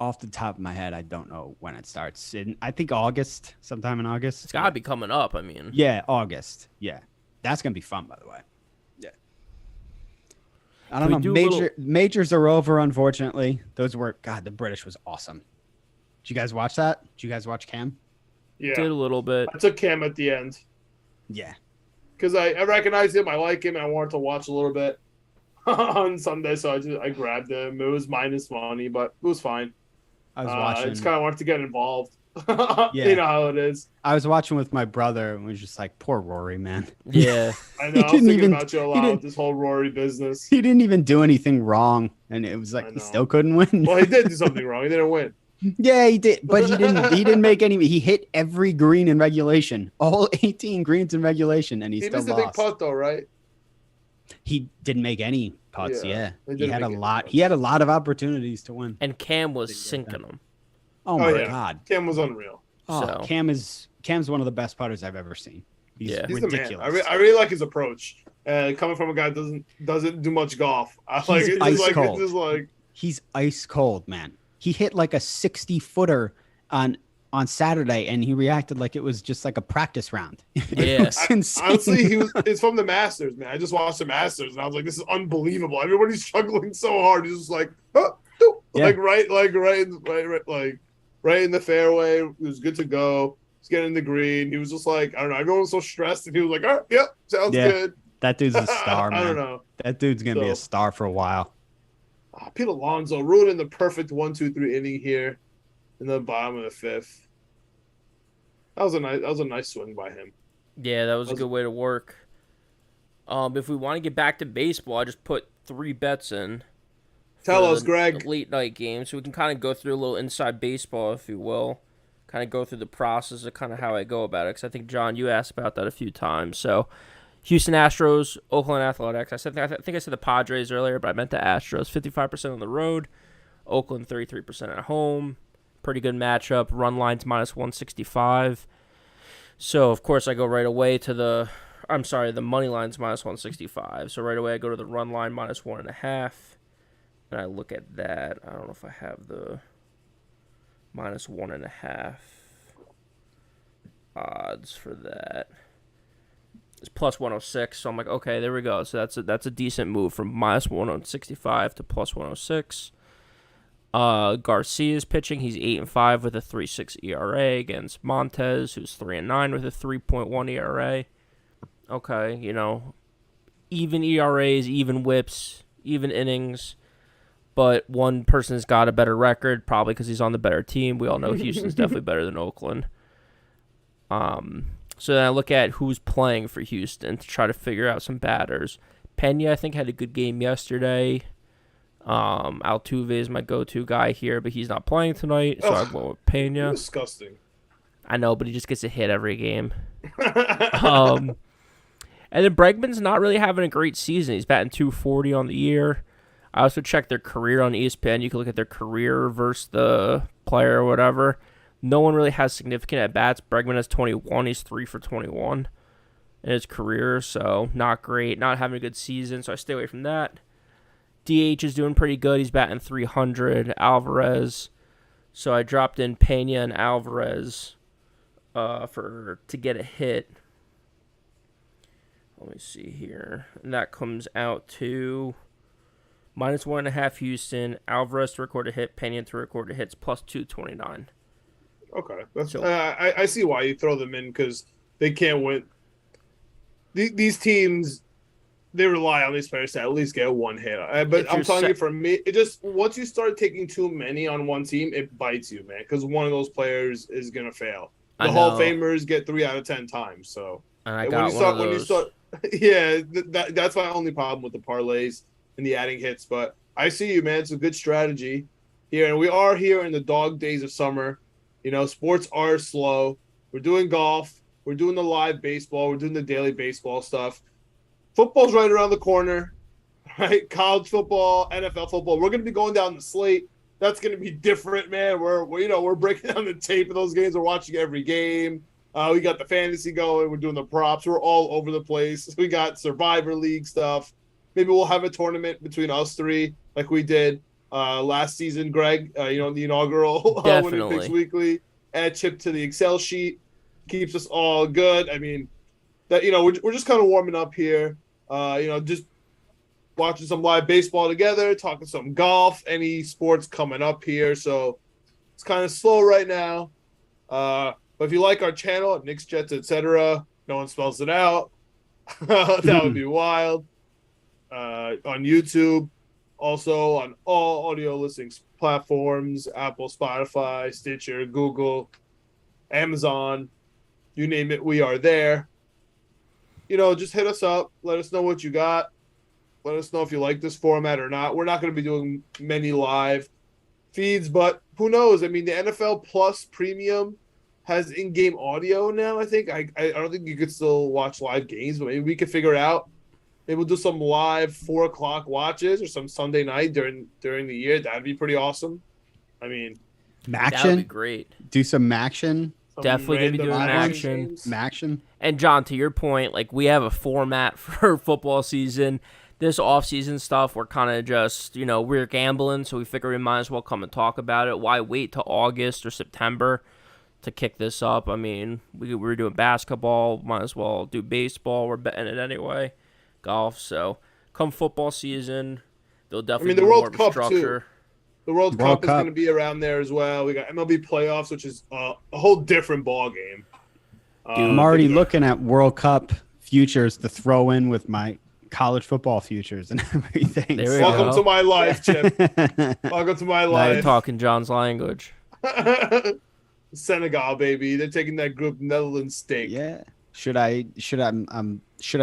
Off the top of my head, I don't know when it starts. I think August, sometime in August. It's got to be coming up. I mean, yeah, August. Yeah, that's gonna be fun, by the way. Yeah. I don't know. Majors are over, unfortunately. Those were the British was awesome. Did you guys watch that? Did you guys watch Cam? Yeah, did a little bit. I took Cam at the end. Yeah, because I recognized him, I like him, and I wanted to watch a little bit on Sunday, so I grabbed him. It was minus money, but it was fine. I was watching. I just kind of wanted to get involved. Yeah. You know how it is. I was watching with my brother, and was just like, poor Rory, man. Yeah. I know. I was thinking about you a lot with this whole Rory business. He didn't even do anything wrong, and it was like he still couldn't win. Well, he did do something wrong. He didn't win. Yeah, he did, but he didn't make any. He hit every green in regulation, all 18 greens in regulation, and he still missed a big putt though, right? He didn't make any putts. Yeah. He had a lot. He had a lot of opportunities to win, and Cam was sinking them. Oh my God, Cam was unreal. Oh, so. Cam's one of the best putters I've ever seen. He's ridiculous. The man. I really like his approach. Coming from a guy that doesn't do much golf, he's ice cold, man. He hit like a 60-footer on Saturday, and he reacted like it was just like a practice round. Yeah, honestly, it's from the Masters, man. I just watched the Masters, and I was like, this is unbelievable. Everybody's struggling so hard. He's just like, right in the fairway. It was good to go. He's getting the green. He was just like, I don't know. Everyone was so stressed, and he was like, oh, yep, sounds good. That dude's a star, man. I don't know. That dude's gonna be a star for a while. Pete Alonso ruining the perfect 1-2-3 inning here in the bottom of the fifth. That was a nice swing by him. Yeah, that was a good way to work. If we want to get back to baseball, I just put 3 bets in. Tell us, Greg. Late night game, so we can kind of go through a little inside baseball, if you will. Kind of go through the process of kind of how I go about it. Because I think, John, you asked about that a few times. So, Houston Astros, Oakland Athletics. I think I said the Padres earlier, but I meant the Astros. 55% on the road. Oakland 33% at home. Pretty good matchup. Run line's minus 165. So, of course, I go right away to the money line's minus 165. So, right away I go to the run line minus 1.5. And I look at that. I don't know if I have the minus 1.5 odds for that. It's plus 106, so I'm like, okay, there we go. So that's a decent move from minus 165 to plus 106. Garcia's pitching. He's 8-5 with a 3.6 ERA against Montez, who's 3-9 with a 3.1 ERA. Okay, even ERAs, even whips, even innings. But one person's got a better record, probably because he's on the better team. We all know Houston's definitely better than Oakland. So then I look at who's playing for Houston to try to figure out some batters. Pena, I think, had a good game yesterday. Altuve is my go-to guy here, but he's not playing tonight, so I went with Pena. Disgusting. I know, but he just gets a hit every game. And then Bregman's not really having a great season. He's batting .240 on the year. I also checked their career on ESPN. You can look at their career versus the player or whatever. No one really has significant at-bats. Bregman has 21. He's 3 for 21 in his career, so not great. Not having a good season, so I stay away from that. DH is doing pretty good. He's batting .300. Alvarez. So I dropped in Pena and Alvarez to get a hit. Let me see here. And that comes out to -1.5 Houston, Alvarez to record a hit, Pena to record a hits, plus 229. Okay, that's So- I see why you throw them in because they can't win. These teams, they rely on these players to at least get one hit. But It's I'm your telling you, for me, it just once you start taking too many on one team, it bites you, man. Because one of those players is gonna fail. The I Hall of know. Famers get 3 out of 10 times. So And I when got you one start, of when you those. start, yeah, that's my only problem with the parlays and the adding hits. But I see you, man. It's a good strategy here, and we are here in the dog days of summer. You know, sports are slow. We're doing golf. We're doing the live baseball. We're doing the daily baseball stuff. Football's right around the corner, right? College football, NFL football. We're going to be going down the slate. That's going to be different, man. We're breaking down the tape of those games. We're watching every game. We got the fantasy going. We're doing the props. We're all over the place. We got Survivor League stuff. Maybe we'll have a tournament between us three like we did last season, Greg. The inaugural Winning Picks Definitely. Weekly. Add Chip to the Excel sheet. Keeps us all good. I mean, that we're just kind of warming up here. Just watching some live baseball together, talking some golf, any sports coming up here. So it's kind of slow right now. But if you like our channel at Knicks, Jets, etc., no one spells it out. That would be wild. On YouTube, also on all audio listening platforms, Apple, Spotify, Stitcher, Google, Amazon, you name it, we are there. Just hit us up. Let us know what you got. Let us know if you like this format or not. We're not going to be doing many live feeds, but who knows? I mean, the NFL Plus Premium has in-game audio now, I think. I don't think you could still watch live games, but maybe we could figure it out. Maybe we'll do some live 4 o'clock watches or some Sunday night during the year. That'd be pretty awesome. I mean, That would be Maction? great. Do some Maction? some Definitely gonna be random doing action action. games. Maction? And John, to your point, like we have a format for football season. This off-season stuff, we're kind of just, we're gambling, so we figure we might as well come and talk about it. Why wait till August or September to kick this up? I mean, we're doing basketball, might as well do baseball. We're betting it anyway, golf. So come football season, there'll definitely the be World more of a Cup, structure. too. The World World Cup is Cup. going to be around there as well. We got MLB playoffs, which is a whole different ball game. I'm already looking at World Cup futures to throw in with my college football futures and everything. There we Welcome go. to my life, Chip. Welcome to my Now you're life. talking John's language. Senegal, baby. They're taking that group Netherlands stake. Yeah. Should I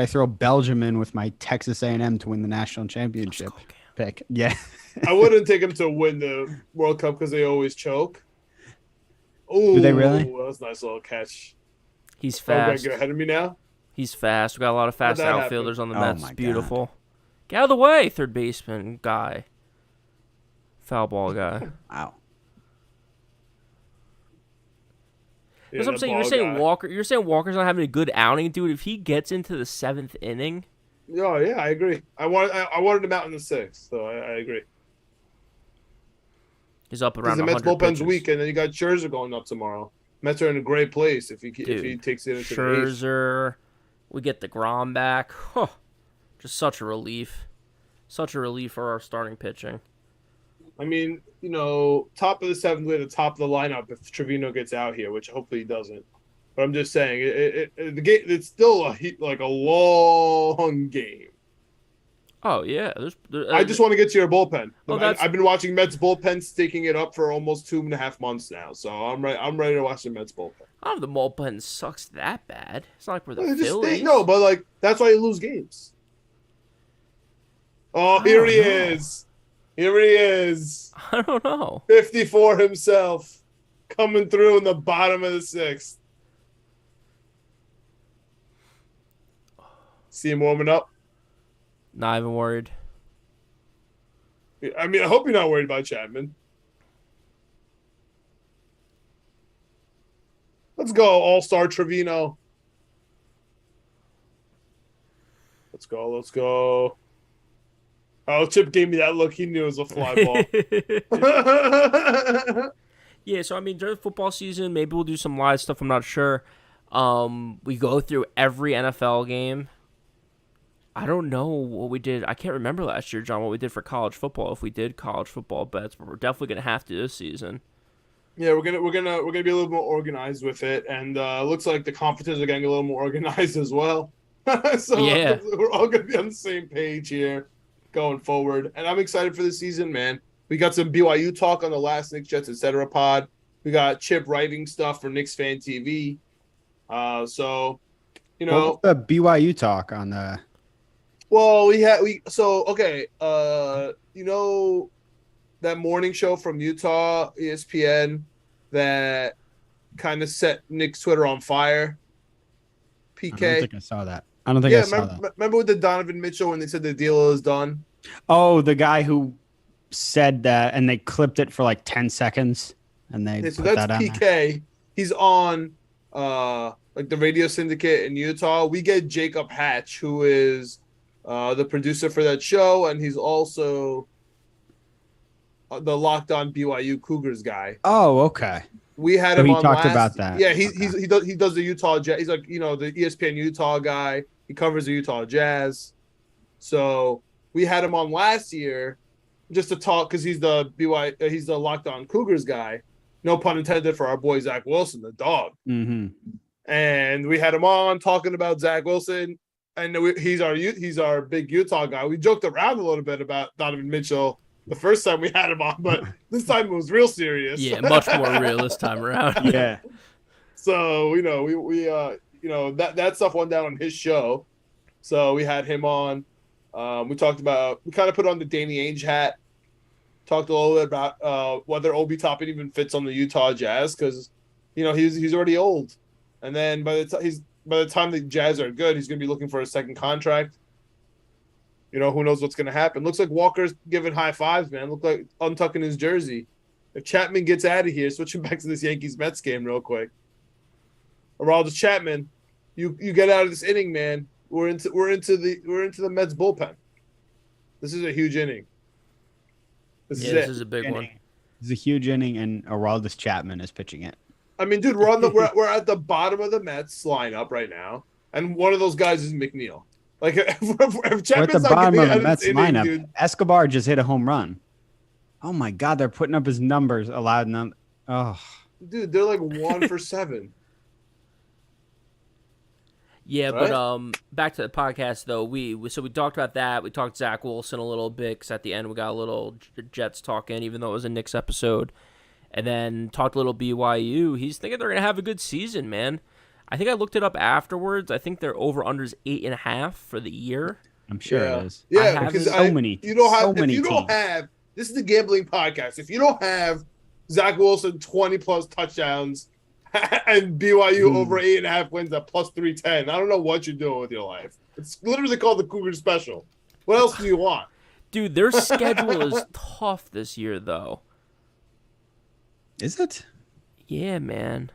throw Belgium in with my Texas A&M to win the national championship pick? Yeah. I wouldn't take them to win the World Cup because they always choke. Ooh, Do they really? That was a nice little catch. He's Oh, Greg, fast. you're ahead of me now? He's fast. We got a lot of fast How'd that outfielders on the Oh Mets. my God. Beautiful. Get out of the way, third baseman guy. Foul ball guy. Wow. Yeah, That's what I'm the saying. You're ball saying guy. Walker. You're saying Walker's not having a good outing, dude. If he gets into the 7th inning, Oh, yeah, I agree. I wanted him out in the 6th, so I agree. he's up Because around the Mets 100 bullpen's pitches. weak, and then you got Scherzer going up tomorrow. Mets are in a great place if he Dude, takes it into the 8th. Scherzer. We get the Grom back. Huh. Just such a relief. Such a relief for our starting pitching. I mean, top of the 7th, we're at the top of the lineup if Trevino gets out here, which hopefully he doesn't. But I'm just saying, the game, it's still a long game. Oh yeah. I just want to get to your bullpen. Oh, that's- I've been watching Mets bullpen sticking it up for almost 2.5 months now, so I'm ready to watch the Mets bullpen. I don't know if the bullpen sucks that bad. It's not like we're the Just Phillies. no, but that's why you lose games. Oh, here he is. Here he is. I don't know. 54 himself, coming through in the bottom of the 6th. See him warming up. Not even worried. I mean, I hope you're not worried about Chapman. Let's go, All-Star Trevino. Let's go. Oh, Chip gave me that look. He knew it was a fly ball. Yeah, so I mean, during football season, maybe we'll do some live stuff. I'm not sure. We go through every NFL game I don't know what we did. I can't remember last year, John, what we did for college football. If we did college football bets, but we're definitely gonna have to this season. Yeah, we're gonna be a little more organized with it, and looks like the conferences are getting a little more organized as well. So Yeah. we're all gonna be on the same page here going forward, and I'm excited for this season, man. We got some BYU talk on the last Knicks Jets etc. pod. We got Chip writing stuff for Knicks Fan TV. So you know, What was the BYU talk on the? well, okay. You know that morning show from Utah, ESPN, that kind of set Nick's Twitter on fire. I don't PK. think I saw that. I don't think I saw that. Remember with the Donovan Mitchell when they said the deal is done? Oh, the guy who said that, and they clipped it for like 10 seconds, and they So put that's that on PK. there. He's on like the radio syndicate in Utah. We get Jacob Hatch, who is the producer for that show, and he's also the Locked On BYU Cougars guy. Oh, okay. We had So him he on talked last. about that. Yeah, Okay. he does the Utah Jazz. He's like, you know, the ESPN Utah guy. He covers the Utah Jazz. So we had him on last year just to talk because he's the Locked On Cougars guy. No pun intended for our boy Zach Wilson, the dog. Mm-hmm. And we had him on talking about Zach Wilson, and he's our big Utah guy. We joked around a little bit about Donovan Mitchell the first time we had him on, but this time it was real serious. Yeah, much more real this time around. Yeah. So you know we you know that stuff went down on his show. So we had him on. We kind of put on the Danny Ainge hat. Talked a little bit about whether Obi Toppin even fits on the Utah Jazz because you know he's already old, and then by the time the Jazz are good, he's going to be looking for a second contract. You know, who knows what's going to happen. Looks like Walker's giving high fives, man. Look like untucking his jersey. If Chapman gets out of here, switching back to this Yankees-Mets game real quick. Aroldis Chapman, you get out of this inning, man. We're into the Mets bullpen. This is a huge inning. This is a big one. It's a huge inning, and Aroldis Chapman is pitching it. I mean, dude, we're at the bottom of the Mets lineup right now, and one of those guys is McNeil. Like if We're at Chapman's the not bottom getting of out the of Mets this inning, lineup. dude. Escobar just hit a home run. Oh my God, they're putting up his numbers, allowed num. Oh, Dude, they're like 1 for 7. Yeah, Right? but back to the podcast though. We talked about that. We talked Zach Wilson a little bit because at the end we got a little Jets talking, even though it was a Knicks episode, and then talked a little BYU. He's thinking they're gonna have a good season, man. I think I looked it up afterwards. I think their over under is 8.5 for the year. I'm sure it is. Yeah, I because so many. You don't have. so If many you don't teams. have, this is the gambling podcast. If you don't have Zach Wilson 20+ touchdowns and BYU over 8.5 wins at plus 310, I don't know what you're doing with your life. It's literally called the Cougar Special. What else do you want? Dude, their schedule is tough this year though. Is it? Yeah, man.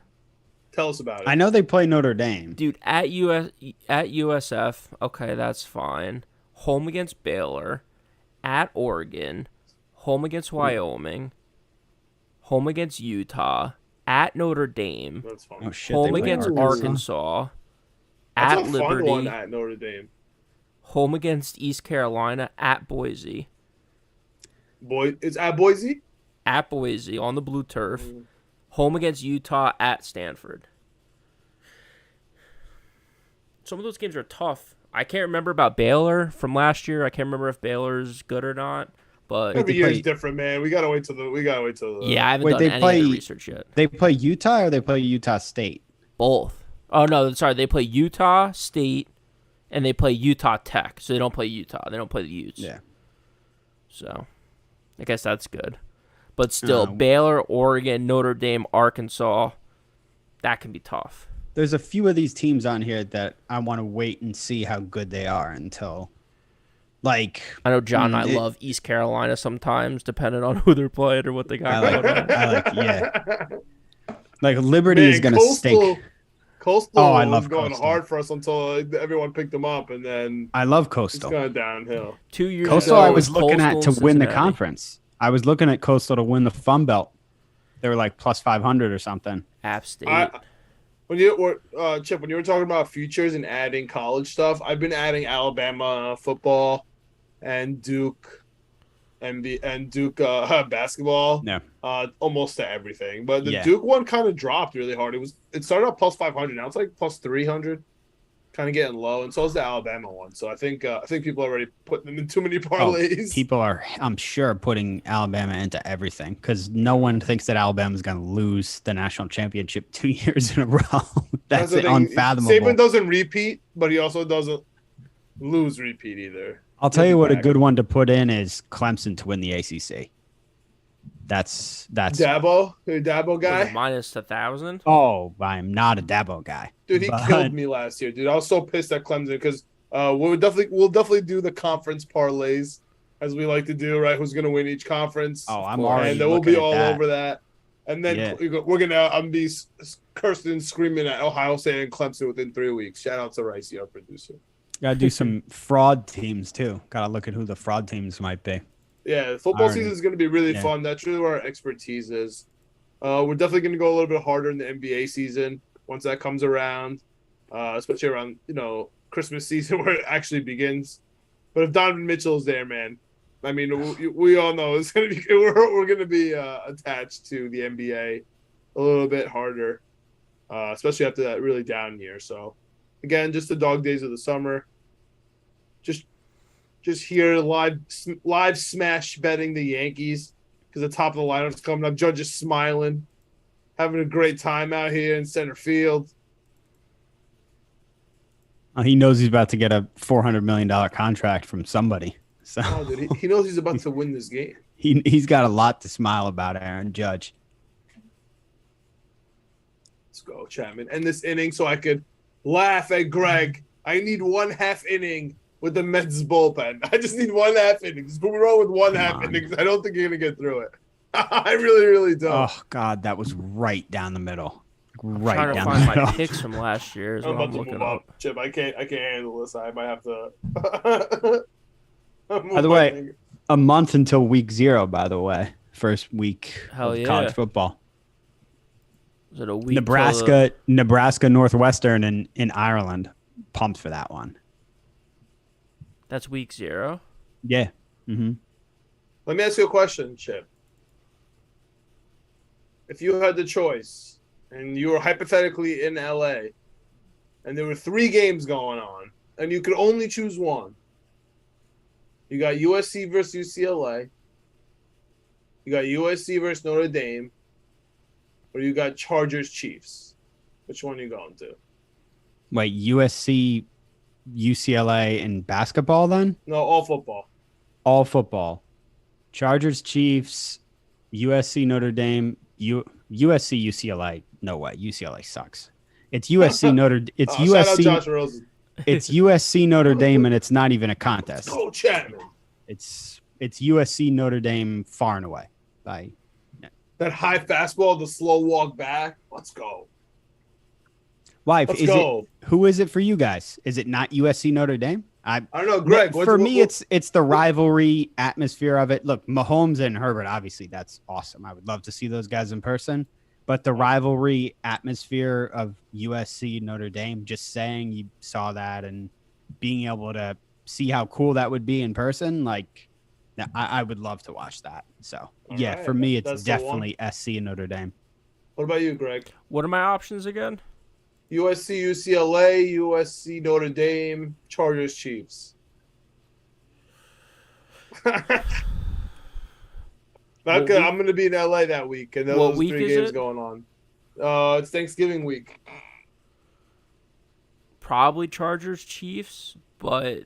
Tell us about it. I know they play Notre Dame. Dude, at USF, okay, that's fine. Home against Baylor, at Oregon, home against Wyoming, home against Utah, at Notre Dame, That's fun. Oh shit! home they play against Arkansas, That's at a fun one Liberty, at Notre Dame. home against East Carolina, at Boise, It's at Boise. on the blue turf, home against Utah, at Stanford. Some of those games are tough. I can't remember about Baylor from last year. I can't remember if Baylor's good or not. But Every they year play- is different, man. We gotta wait till the. yeah, I haven't Wait, done they any play- of the research yet. They play Utah or they play Utah State. Both. Oh no, sorry. They play Utah State, and they play Utah Tech. So they don't play Utah. They don't play the Utes. Yeah. So, I guess that's good. But still, No. Baylor, Oregon, Notre Dame, Arkansas, that can be tough. There's a few of these teams on here that I want to wait and see how good they are until, like. I know John and I it- love East Carolina sometimes, depending on who they're playing or what they got I going on. yeah. Like Liberty is Man, gonna stink. Coastal Oh, I was love going Coastal. hard for us until everyone picked them up, and then I love it's Coastal. going downhill. 2 years Coastal, ago, I it was looking at to Coastal, win the Cincinnati. conference. I was looking at Coastal to win the Fun Belt. They were like plus 500 or something. App State. Chip, when you were talking about futures and adding college stuff, I've been adding Alabama football and Duke and Duke basketball No. almost to everything. But the Yeah. Duke one kind of dropped really hard. It started up plus 500. Now it's like plus 300. Kind of getting low, and so is the Alabama one. So I think people are already putting them in too many parlays. People are, I'm sure, putting Alabama into everything because no one thinks that Alabama's going to lose the national championship 2 years in a row. That's unfathomable. Saban doesn't repeat, but he also doesn't lose repeat either. I'll tell you what a good one to put in is Clemson to win the ACC. That's Dabo, the Dabo guy. Minus 1,000. Oh, I'm not a Dabo guy, dude. He killed me last year, dude. I was so pissed at Clemson because we'll definitely do the conference parlays as we like to do, right? Who's gonna win each conference? Oh, I'm already. And then we'll be all over that. And then I'm be cursing and screaming at Ohio State and Clemson within 3 weeks. Shout out to Raisi, our producer. Got to do some fraud teams too. Got to look at who the fraud teams might be. Yeah, football season is going to be really fun. That's really where our expertise is. We're definitely going to go a little bit harder in the NBA season once that comes around, especially around Christmas season where it actually begins. But if Donovan Mitchell is there, man, I mean, we all know it's going to be we're going to be attached to the NBA a little bit harder, especially after that really down year. So again, just the dog days of the summer. Just here live smash betting the Yankees because the top of the lineup's coming up. Judge is smiling, having a great time out here in center field. He knows he's about to get a $400 million contract from somebody. So dude, he knows he's about to win this game. He's got a lot to smile about, Aaron Judge. Let's go, Chapman. End this inning so I could laugh at Greg. I need one half inning with the Mets bullpen. I just need one half inning. Just put me wrong with one half inning. I don't think you're going to get through it. I really, really don't. Oh, God, that was right down the middle. Right I'm down trying to the find middle. my picks from last year. Is I'm what about I'm to looking move up. up. Chip, I can't handle this. I might have to. By the way, a month until week 0, by the way. First week of college football. Is it a week? Nebraska Northwestern in Ireland. Pumped for that one. That's week 0? Yeah. Mm-hmm. Let me ask you a question, Chip. If you had the choice and you were hypothetically in LA and there were 3 games going on and you could only choose one, you got USC versus UCLA, you got USC versus Notre Dame, or you got Chargers Chiefs. Which one are you going to? Wait, USC, UCLA, and basketball then? No, all football. All football. Chargers, Chiefs, USC, Notre Dame, USC, UCLA. No way, UCLA sucks. It's USC Notre. It's USC. Shout out Josh Rosen. It's USC Notre Dame, and it's not even a contest. Let's go, Chapman. It's USC Notre Dame far and away. By that high fastball, the slow walk back. Let's go. Why? Let's go. Who is it for you guys? Is it not USC Notre Dame? I don't know, Greg. For me, it's the rivalry atmosphere of it. Look, Mahomes and Herbert, obviously, that's awesome. I would love to see those guys in person. But the rivalry atmosphere of USC Notre Dame, just saying you saw that and being able to see how cool that would be in person, like I would love to watch that. So right. For me, it's definitely SC and Notre Dame. What about you, Greg? What are my options again? USC, UCLA, USC, Notre Dame, Chargers, Chiefs. I'm going to be in LA that week, and those 3 games going on. It's Thanksgiving week. Probably Chargers, Chiefs, but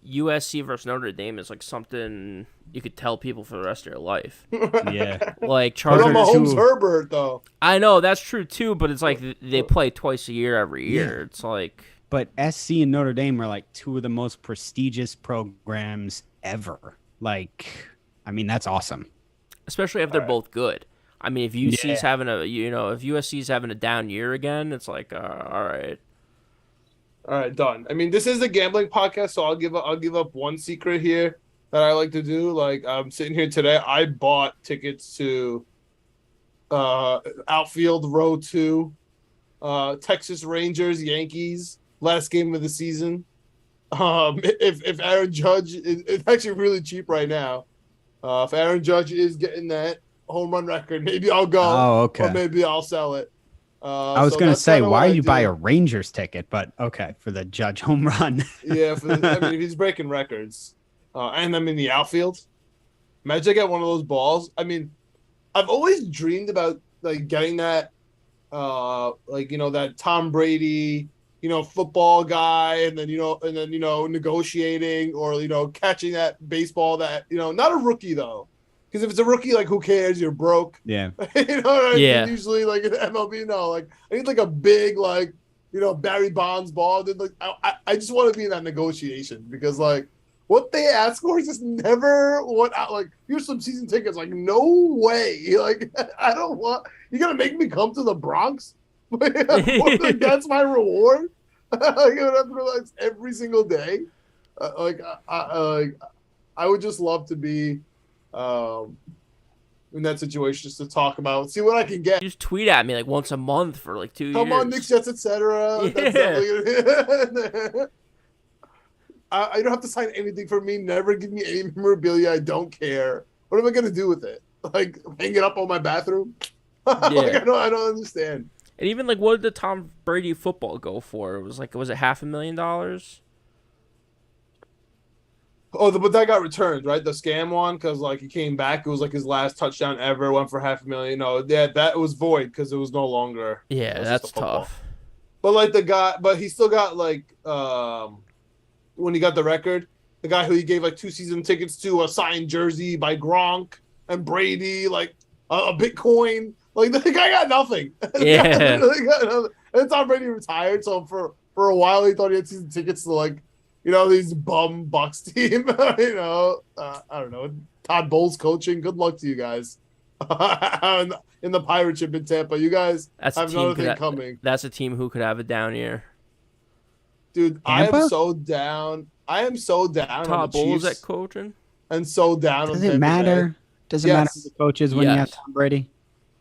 USC versus Notre Dame is like something you could tell people for the rest of your life. Yeah. Like Chargers. Mahomes Herbert, though. I know, that's true, too, but it's like they play twice a year every year. Yeah. It's like... But SC and Notre Dame are like 2 of the most prestigious programs ever. Like, I mean, that's awesome. Especially if they're both good. I mean, if UC's having if USC's having a down year again, it's like, all right. All right, done. I mean, this is a gambling podcast, so I'll give up one secret here that I like to do. Like, I'm sitting here today. I bought tickets to outfield row 2 Texas Rangers, Yankees, last game of the season. If Aaron Judge, it's actually really cheap right now. If Aaron Judge is getting that home run record, maybe I'll go, Oh, okay. or maybe I'll sell it. I was going to say, why you buy a Rangers ticket? But okay, for the Judge home run. Yeah, I mean, if he's breaking records, and I'm in the outfield, imagine I get one of those balls. I mean, I've always dreamed about like getting that, that Tom Brady, football guy, and then negotiating or catching that baseball that not a rookie though. Because if it's a rookie, like, who cares? You're broke. Yeah. You know what I mean? Yeah. Usually, like, in MLB, no. Like, I need, like, a big, like, Barry Bonds ball. Then, like, I just want to be in that negotiation. Because, like, what they ask for is just never what out. Like, here's some season tickets. Like, no way. Like, I don't want. You're going to make me come to the Bronx? Like, that's my reward? Like, I would have to relax every single day. I would just love to be in that situation, just to talk about, see what I can get. You just tweet at me like once a month for like 2 years. Come on, Knicks, Jets, etc. Yeah. I don't have to sign anything for me. Never give me any memorabilia. I don't care. What am I gonna do with it? Like, hang it up on my bathroom? Yeah. Like, I don't understand. And even like, what did the Tom Brady football go for? Was it $500,000? Oh, but that got returned, right? The scam one, because like he came back. It was like his last touchdown ever. Went for $500,000. No, yeah, that was void because it was no longer. Yeah, that's tough. But like but he still got like when he got the record, the guy who he gave like 2 season tickets to, a signed jersey by Gronk and Brady, like a Bitcoin. Like, the guy got nothing. Yeah. And Tom Brady retired, so for a while he thought he had season tickets to like, these bum Bucks team. I don't know. Todd Bowles coaching. Good luck to you guys. In the pirate ship in Tampa. You guys have another thing coming. That's a team who could have a down year. Dude, Tampa? I am so down. Todd Bowles at coaching? And so down. Does it matter? Does it matter who the coach is when you have Tom Brady?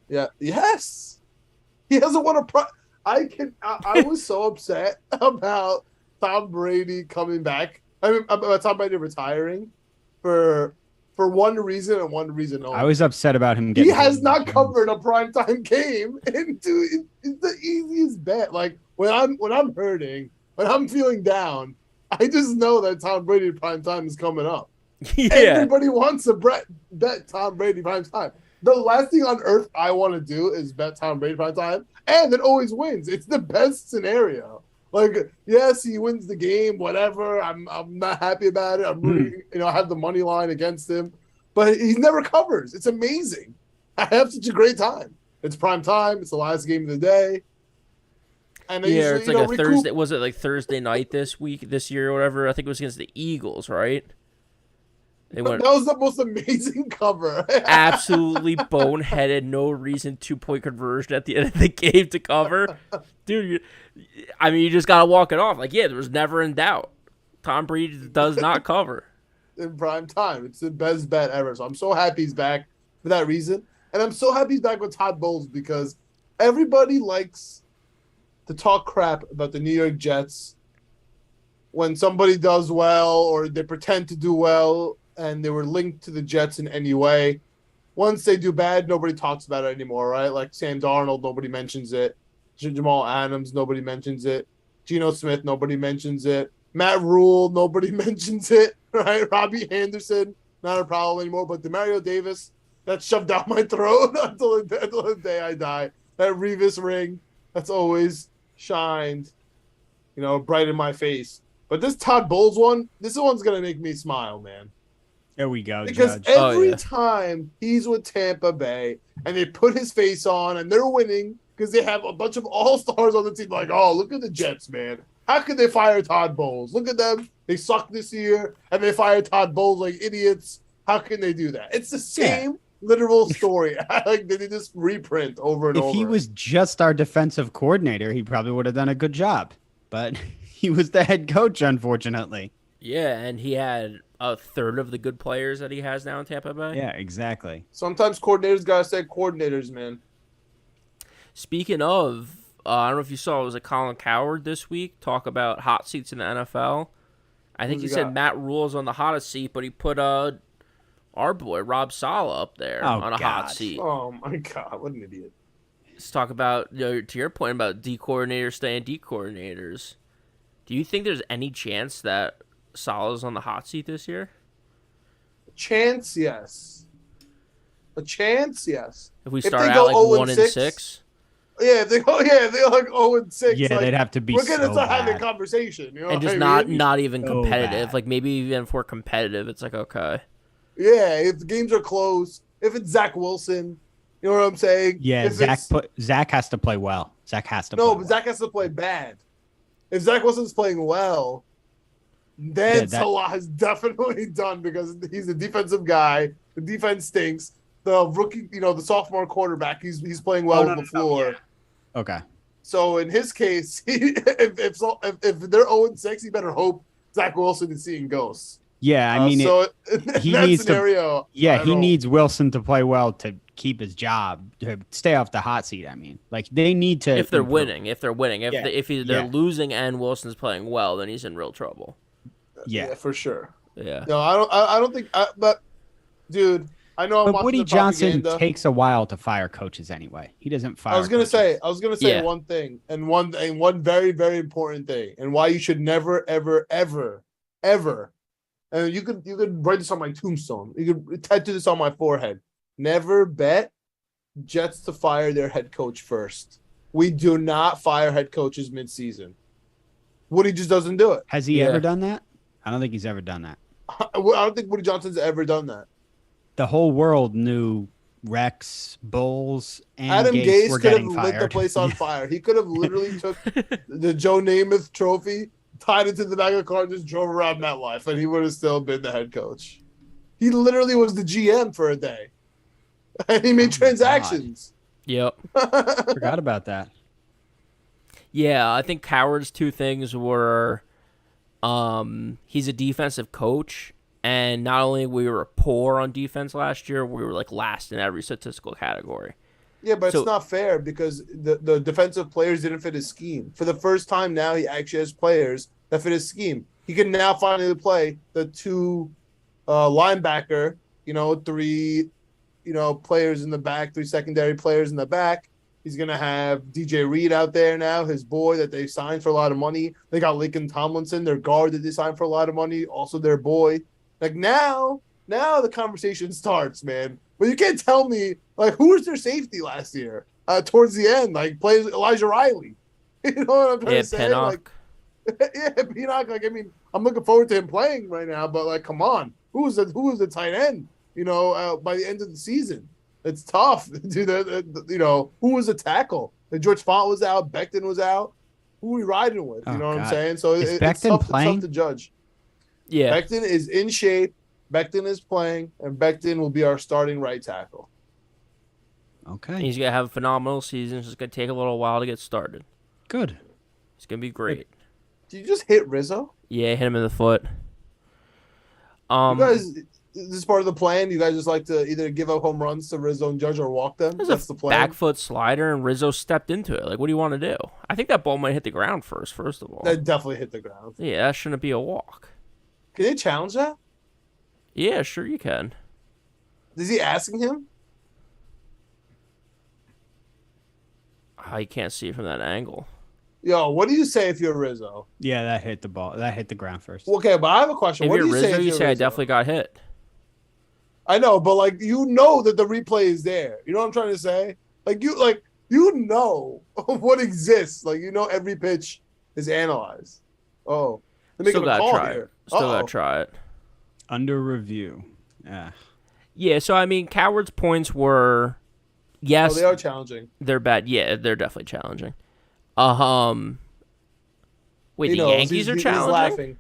Yeah. Yes. He hasn't won a I was so upset about Tom Brady coming back. I mean, about Tom Brady retiring for one reason and one reason only. I was upset about him getting. He has not covered a primetime game, and dude, it's the easiest bet. Like, when I'm hurting, when I'm feeling down, I just know that Tom Brady primetime is coming up. Yeah. Everybody wants to bet Tom Brady primetime. The last thing on earth I want to do is bet Tom Brady primetime, and it always wins. It's the best scenario. Like, yes, he wins the game, whatever. I'm not happy about it. I'm really, I have the money line against him, but he never covers. It's amazing. I have such a great time. It's prime time. It's the last game of the day. And usually, it's like a Thursday. Was it like Thursday night this year or whatever? I think it was against the Eagles, right? That was the most amazing cover. Absolutely boneheaded, no reason 2-point conversion at the end of the game to cover. Dude, you just got to walk it off. Like, yeah, there was never in doubt. Tom Brady does not cover. In prime time. It's the best bet ever. So I'm so happy he's back for that reason. And I'm so happy he's back with Todd Bowles because everybody likes to talk crap about the New York Jets when somebody does well or they pretend to do well and they were linked to the Jets in any way. Once they do bad, nobody talks about it anymore, right? Like Sam Darnold, nobody mentions it. Jamal Adams, nobody mentions it. Geno Smith, nobody mentions it. Matt Rule, nobody mentions it, right? Robbie Anderson, not a problem anymore. But DeMario Davis, that's shoved down my throat until the day I die. That Revis ring, that's always shined, bright in my face. But this Todd Bowles one, this one's going to make me smile, man. There we go, because Judge. Every time he's with Tampa Bay and they put his face on and they're winning because they have a bunch of all-stars on the team, like, oh, look at the Jets, man. How could they fire Todd Bowles? Look at them. They suck this year, and they fire Todd Bowles like idiots. How can they do that? It's the same literal story. Like, they just reprint over and over. If he was just our defensive coordinator, he probably would have done a good job. But he was the head coach, unfortunately. Yeah, and he had a third of the good players that he has now in Tampa Bay. Yeah, exactly. Sometimes coordinators got to say coordinators, man. Speaking of I don't know if you saw, it was a Colin Cowherd this week talk about hot seats in the NFL. I think he said Matt Rule's on the hottest seat, but he put our boy Rob Saleh up there on a hot seat. Oh my God, what an idiot! Let's talk about, to your point about D coordinators staying D coordinators. Do you think there's any chance that Saleh's on the hot seat this year? A chance, yes. If we start out like 1-6. Yeah, if they go like 0-6. Yeah, like, they're have to be. We're gonna start having a bad. conversation, you know, And just not even competitive. Like maybe even if we're competitive, it's like okay. Yeah, if the games are close, if it's Zach Wilson, you know what I'm saying? Yeah, if Zach has to play well. Zach has to. No, play but well. Zach has to play bad. If Zach Wilson's playing well, then Salah is definitely done because he's a defensive guy. The defense stinks. The rookie, the sophomore quarterback, he's playing well on the floor. Yeah. Okay. So in his case, if they're 0-6, he better hope Zach Wilson is seeing ghosts. Yeah, I mean, he needs scenario. He needs Wilson to play well to keep his job, to stay off the hot seat. I mean, like they need to. If they're winning, if they're losing and Wilson's playing well, then he's in real trouble. Yeah, for sure. Yeah. No, I don't think. But dude, I know. But Woody Johnson takes a while to fire coaches anyway. He doesn't fire. I was gonna say one thing, and one very, very important thing, and why you should never, ever, ever, ever. And you could write this on my tombstone. You could tattoo this on my forehead. Never bet Jets to fire their head coach first. We do not fire head coaches mid-season. Woody just doesn't do it. Has he ever done that? I don't think he's ever done that. I don't think Woody Johnson's ever done that. The whole world knew Rex, Bulls, and Adam Gase Gase could have lit the place on fire. He could have literally took the Joe Namath trophy, tied it to the back of the car, and just drove around MetLife, and he would have still been the head coach. He literally was the GM for a day, and he made transactions. Yep. Forgot about that. Yeah, I think Cowherd's two things were he's a defensive coach, and not only we were poor on defense last year, we were like last in every statistical category. Yeah, but it's not fair because the defensive players didn't fit his scheme. For the first time now, he actually has players that fit his scheme. He can now finally play the two linebacker, three, players in the back, three secondary players in the back. He's going to have DJ Reed out there now, his boy that they signed for a lot of money. They got Lincoln Tomlinson, their guard that they signed for a lot of money, also their boy. Like now the conversation starts, man. But you can't tell me, like, who was their safety last year? Towards the end, like, plays Elijah Riley. You know what I'm trying to say? Pinnock. Like, Pinnock. Like, I mean, I'm looking forward to him playing right now, but like, come on, who was the tight end? By the end of the season, it's tough. Dude, who was the tackle? George Font was out. Becton was out. Who are we riding with? You know what I'm saying? So it's tough to judge. Yeah, Becton is in shape. Becton is playing, and Becton will be our starting right tackle. Okay. He's going to have a phenomenal season. It's just going to take a little while to get started. Good. It's going to be great. Did you just hit Rizzo? Yeah, hit him in the foot. You guys, this is part of the plan? You guys just like to either give up home runs to Rizzo and Judge or walk them? That's the plan? Back foot slider, and Rizzo stepped into it. Like, what do you want to do? I think that ball might hit the ground first of all. That definitely hit the ground. Yeah, that shouldn't be a walk. Can they challenge that? Yeah, sure you can. Is he asking him? I can't see it from that angle. Yo, what do you say if you're Rizzo? Yeah, that hit the ball. That hit the ground first. Okay, but I have a question. If What you're do you Rizzo, say? you say I definitely got hit. I know, but like that the replay is there. You know what I'm trying to say? Like what exists. Like every pitch is analyzed. Oh, they're making a call here. Still gotta try it. Under review. Yeah. Yeah, so I mean, Cowherd's points were, yes, they are challenging. They're bad. Yeah, they're definitely challenging. Wait, the Yankees are challenging?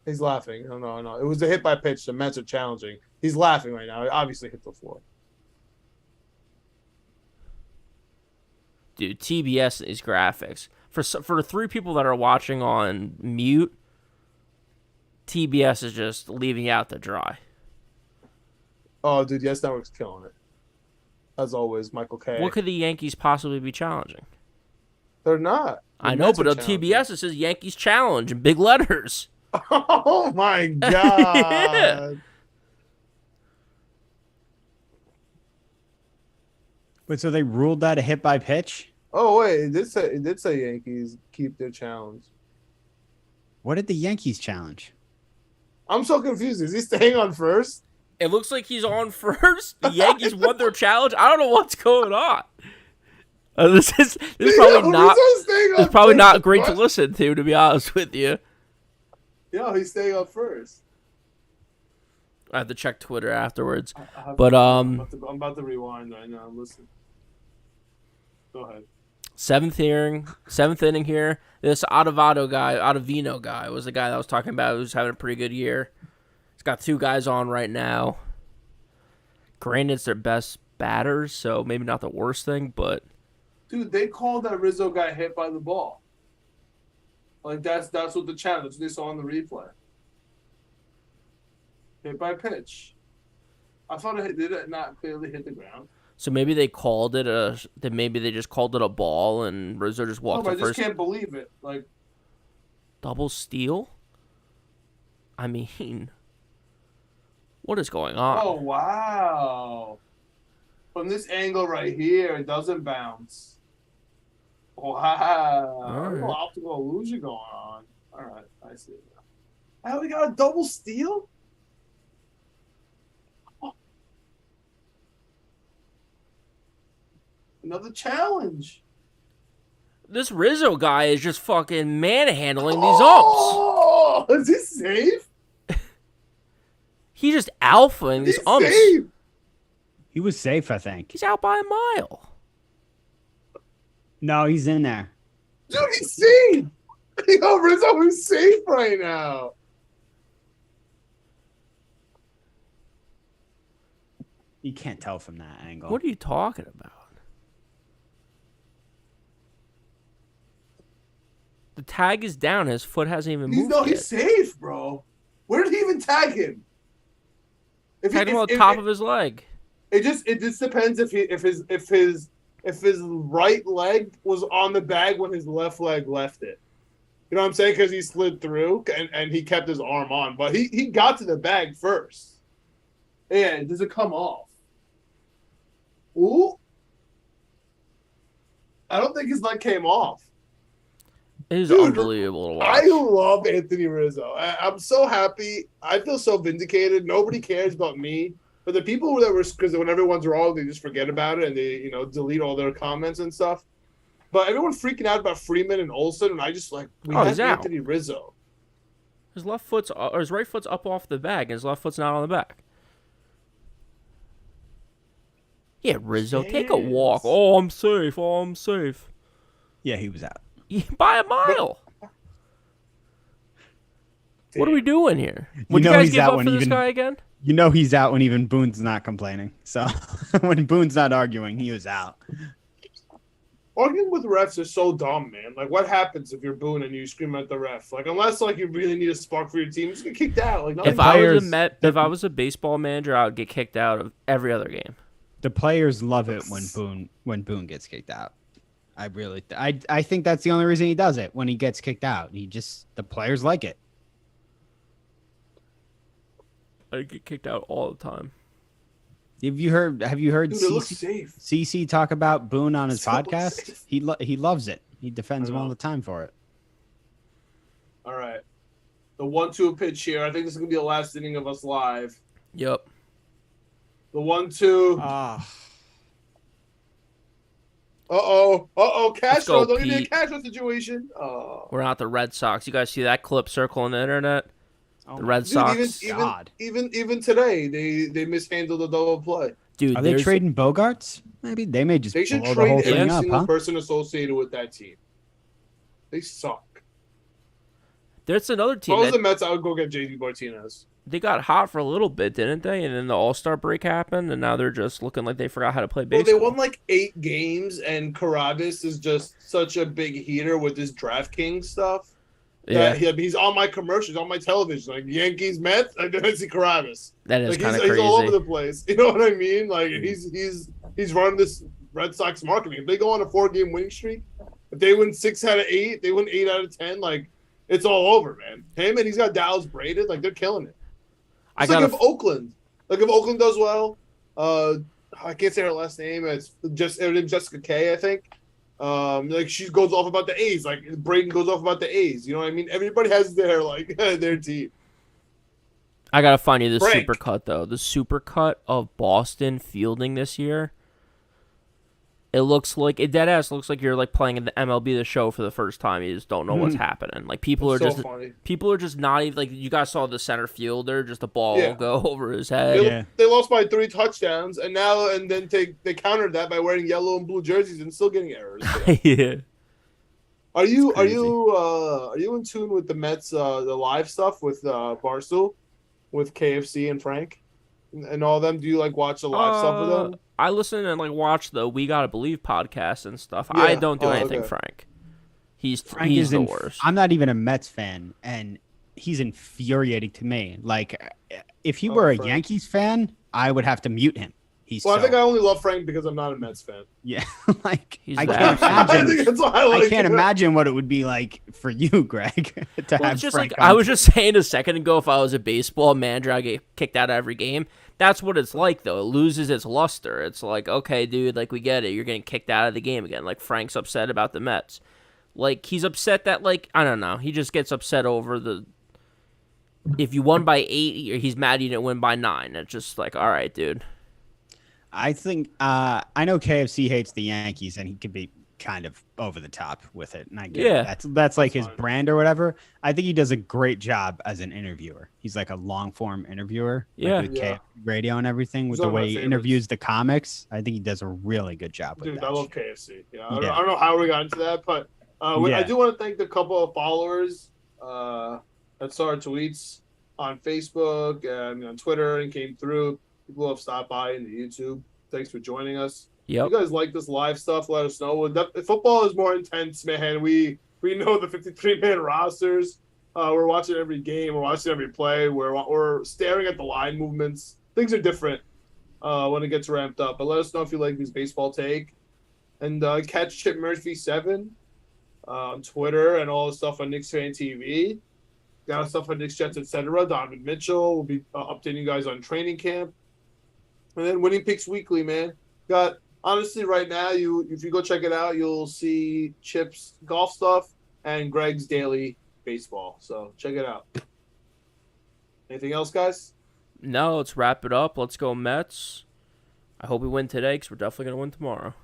He's laughing. No. It was a hit by pitch. The Mets are challenging. He's laughing right now. It obviously hit the floor. Dude, TBS is graphics. For the three people that are watching on mute, TBS is just leaving out to dry. Oh, dude, Yes Network's killing it. As always, Michael K. What could the Yankees possibly be challenging? They're not. The I know, Mets but are on challenging. TBS it says Yankees challenge in big letters. Oh my god. But so they ruled that a hit by pitch? Oh wait, it did say Yankees keep their challenge. What did the Yankees challenge? I'm so confused. Is he staying on first? It looks like he's on first. The Yankees won their challenge. I don't know what's going on. This is probably not great to listen to be honest with you. Yo, he's staying up first. I have to check Twitter afterwards. I'm about to rewind right now. Listen. Go ahead. Seventh inning here. This Ottavino guy was the guy that I was talking about who's having a pretty good year. He's got 2 guys on right now. Granted, it's their best batters, so maybe not the worst thing, but dude, they called that Rizzo guy hit by the ball. Like that's what the challenge. That's what they saw on the replay. Hit by pitch. I thought did it not clearly hit the ground. so maybe they called it maybe they just called it a ball and Rizzo just walked I to first. just can't believe it. Like Double steal? I mean, what is going on? oh wow. From this angle right here, it doesn't bounce. Wow. All right. A little optical illusion going on. All right, I see it now. How we got a double steal? Oh. Another challenge. This Rizzo guy is just fucking manhandling these umps. Oh, is he safe? He's just alphaing these He's umps. safe. He was safe, I think. He's out by a mile. No, he's in there. Dude, he's safe. Yo, Rizzo is safe right now. You can't tell from that angle. What are you talking about? The tag is down. His foot hasn't even moved yet. He's safe, bro. Where did he even tag him? Tagged him on the top of his leg. It just depends if his right leg was on the bag when his left leg left it. You know what I'm saying? Because he slid through and he kept his arm on, but he got to the bag first. And does it come off? Ooh. I don't think his leg came off. It is Dude, unbelievable to watch. I love Anthony Rizzo. I'm so happy. I feel so vindicated. Nobody cares about me. But the people that were, because when everyone's wrong, they just forget about it and they, delete all their comments and stuff. But everyone freaking out about Freeman and Olsen, and I just we have Anthony Rizzo. His right foot's up off the bag, and his left foot's not on the back. Yeah, Rizzo, take a walk. Oh, I'm safe. Oh, I'm safe. Yeah, he was out. By a mile. What are we doing here? Would you know guys he's give out up when for this even- guy again? You know he's out when even Boone's not complaining. So when Boone's not arguing, he was out. Arguing with refs is so dumb, man. Like, what happens if you're Boone and you scream at the ref? Like, unless you really need a spark for your team, you just get kicked out. Like, If I was a baseball manager, I would get kicked out of every other game. The players love it when Boone gets kicked out. I think that's the only reason he does it when he gets kicked out. The players like it. I get kicked out all the time. Have you heard dude, it looks safe. CC talk about Boone on his So podcast? safe. He loves it. He defends him all the time for it. All right. The 1-2 pitch here. I think this is going to be the last inning of us live. Yep. The 1-2. Castro. Don't give me a Castro situation. Oh. We're not the Red Sox. You guys see that clip circling the internet? Oh The Red Dude, Sox. even today, they mishandled the double play. Dude, Are they trading Bogarts? Maybe they may just They should blow the whole trade thing every up, single huh? person associated with that team. They suck. There's another If I team was the that Mets, I would go get JD Martinez. they got hot for a little bit, didn't they? And then the All-Star break happened, and now they're just looking like they forgot how to play Well, baseball. they won 8 games, and Carabas is just such a big heater with his DraftKings stuff. Yeah, He's on my commercials, on my television, like Yankees, Mets. I didn't see Carabas. that is kind of He's all over crazy. the place. You know what I mean? Like he's running this Red Sox marketing. If they go on a 4-game winning streak, If they win 6 out of 8, they win 8 out of 10. Like it's all over, man. Him and he's got Dallas braided. Like they're killing it. It's like if Oakland does well. I can't say her last name. It's just Jessica K, I think. Like she goes off about the A's. Like Braden goes off about the A's. You know what I mean? Everybody has their like their team. I gotta find you the Frank. supercut though. The supercut of Boston fielding this year. It looks like it dead ass looks like you're like playing in the MLB the Show for the first time. You just don't know what's happening. Like people are just not even like you guys saw the center fielder, just a ball go over his head. They lost by 3 touchdowns, and then they countered that by wearing yellow and blue jerseys and still getting errors. Yeah. Are you in tune with the Mets the live stuff with Barstool, with KFC and Frank, and all of them? Do you like watch the live stuff with them? I listen and like watch the We Gotta Believe podcast and stuff. Yeah. I don't do anything, Frank. He's the worst. I'm not even a Mets fan, and he's infuriating to me. Like, if he were a Yankees fan, I would have to mute him. I think I only love Frank because I'm not a Mets fan. Yeah, like I can't imagine. I think that's why I can't imagine what it would be like for you, Greg, to have just Frank. Like I was just saying a second ago, if I was a baseball manager, I get kicked out of every game. That's what it's like, though. It loses its luster. It's like, okay, dude, like we get it. You're getting kicked out of the game again. Like Frank's upset about the Mets. Like he's upset that like I don't know. He just gets upset over the. If you won by 8, he's mad you didn't win by 9. It's just like, all right, dude. I think I know KFC hates the Yankees, and he can be kind of over the top with it. And I get that's like his brand or whatever. I think he does a great job as an interviewer. He's like a long form interviewer, like with KFC radio and everything. With the way he interviews the comics, I think he does a really good job with that. I love KFC. Yeah, I don't know how we got into that, but I do want to thank the couple of followers that saw our tweets on Facebook and on Twitter and came through. People have stopped by in the YouTube. Thanks for joining us. Yep. If you guys like this live stuff, let us know. Football is more intense, man. We know the 53-man rosters. We're watching every game. We're watching every play. We're staring at the line movements. Things are different when it gets ramped up. But let us know if you like this baseball take. And catch Chip Murphy 7 on Twitter and all the stuff on Knicks Fan TV. Got stuff on Knicks Jets, etc. Donovan Mitchell will be updating you guys on training camp. And then Winning Picks Weekly, man. Got honestly right now, if you go check it out, you'll see Chip's golf stuff and Greg's daily baseball. So check it out. Anything else, guys? No, let's wrap it up. Let's go Mets. I hope we win today because we're definitely gonna win tomorrow.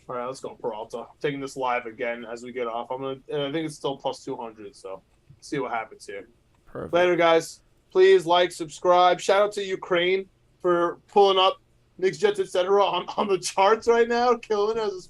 All right, let's go Peralta. Taking this live again as we get off. I think it's still plus 200. So see what happens here. Perfect. Later, guys. Please like, subscribe. Shout out to Ukraine for pulling up Knicks, Jets, etc. on the charts right now, killing it as a sport.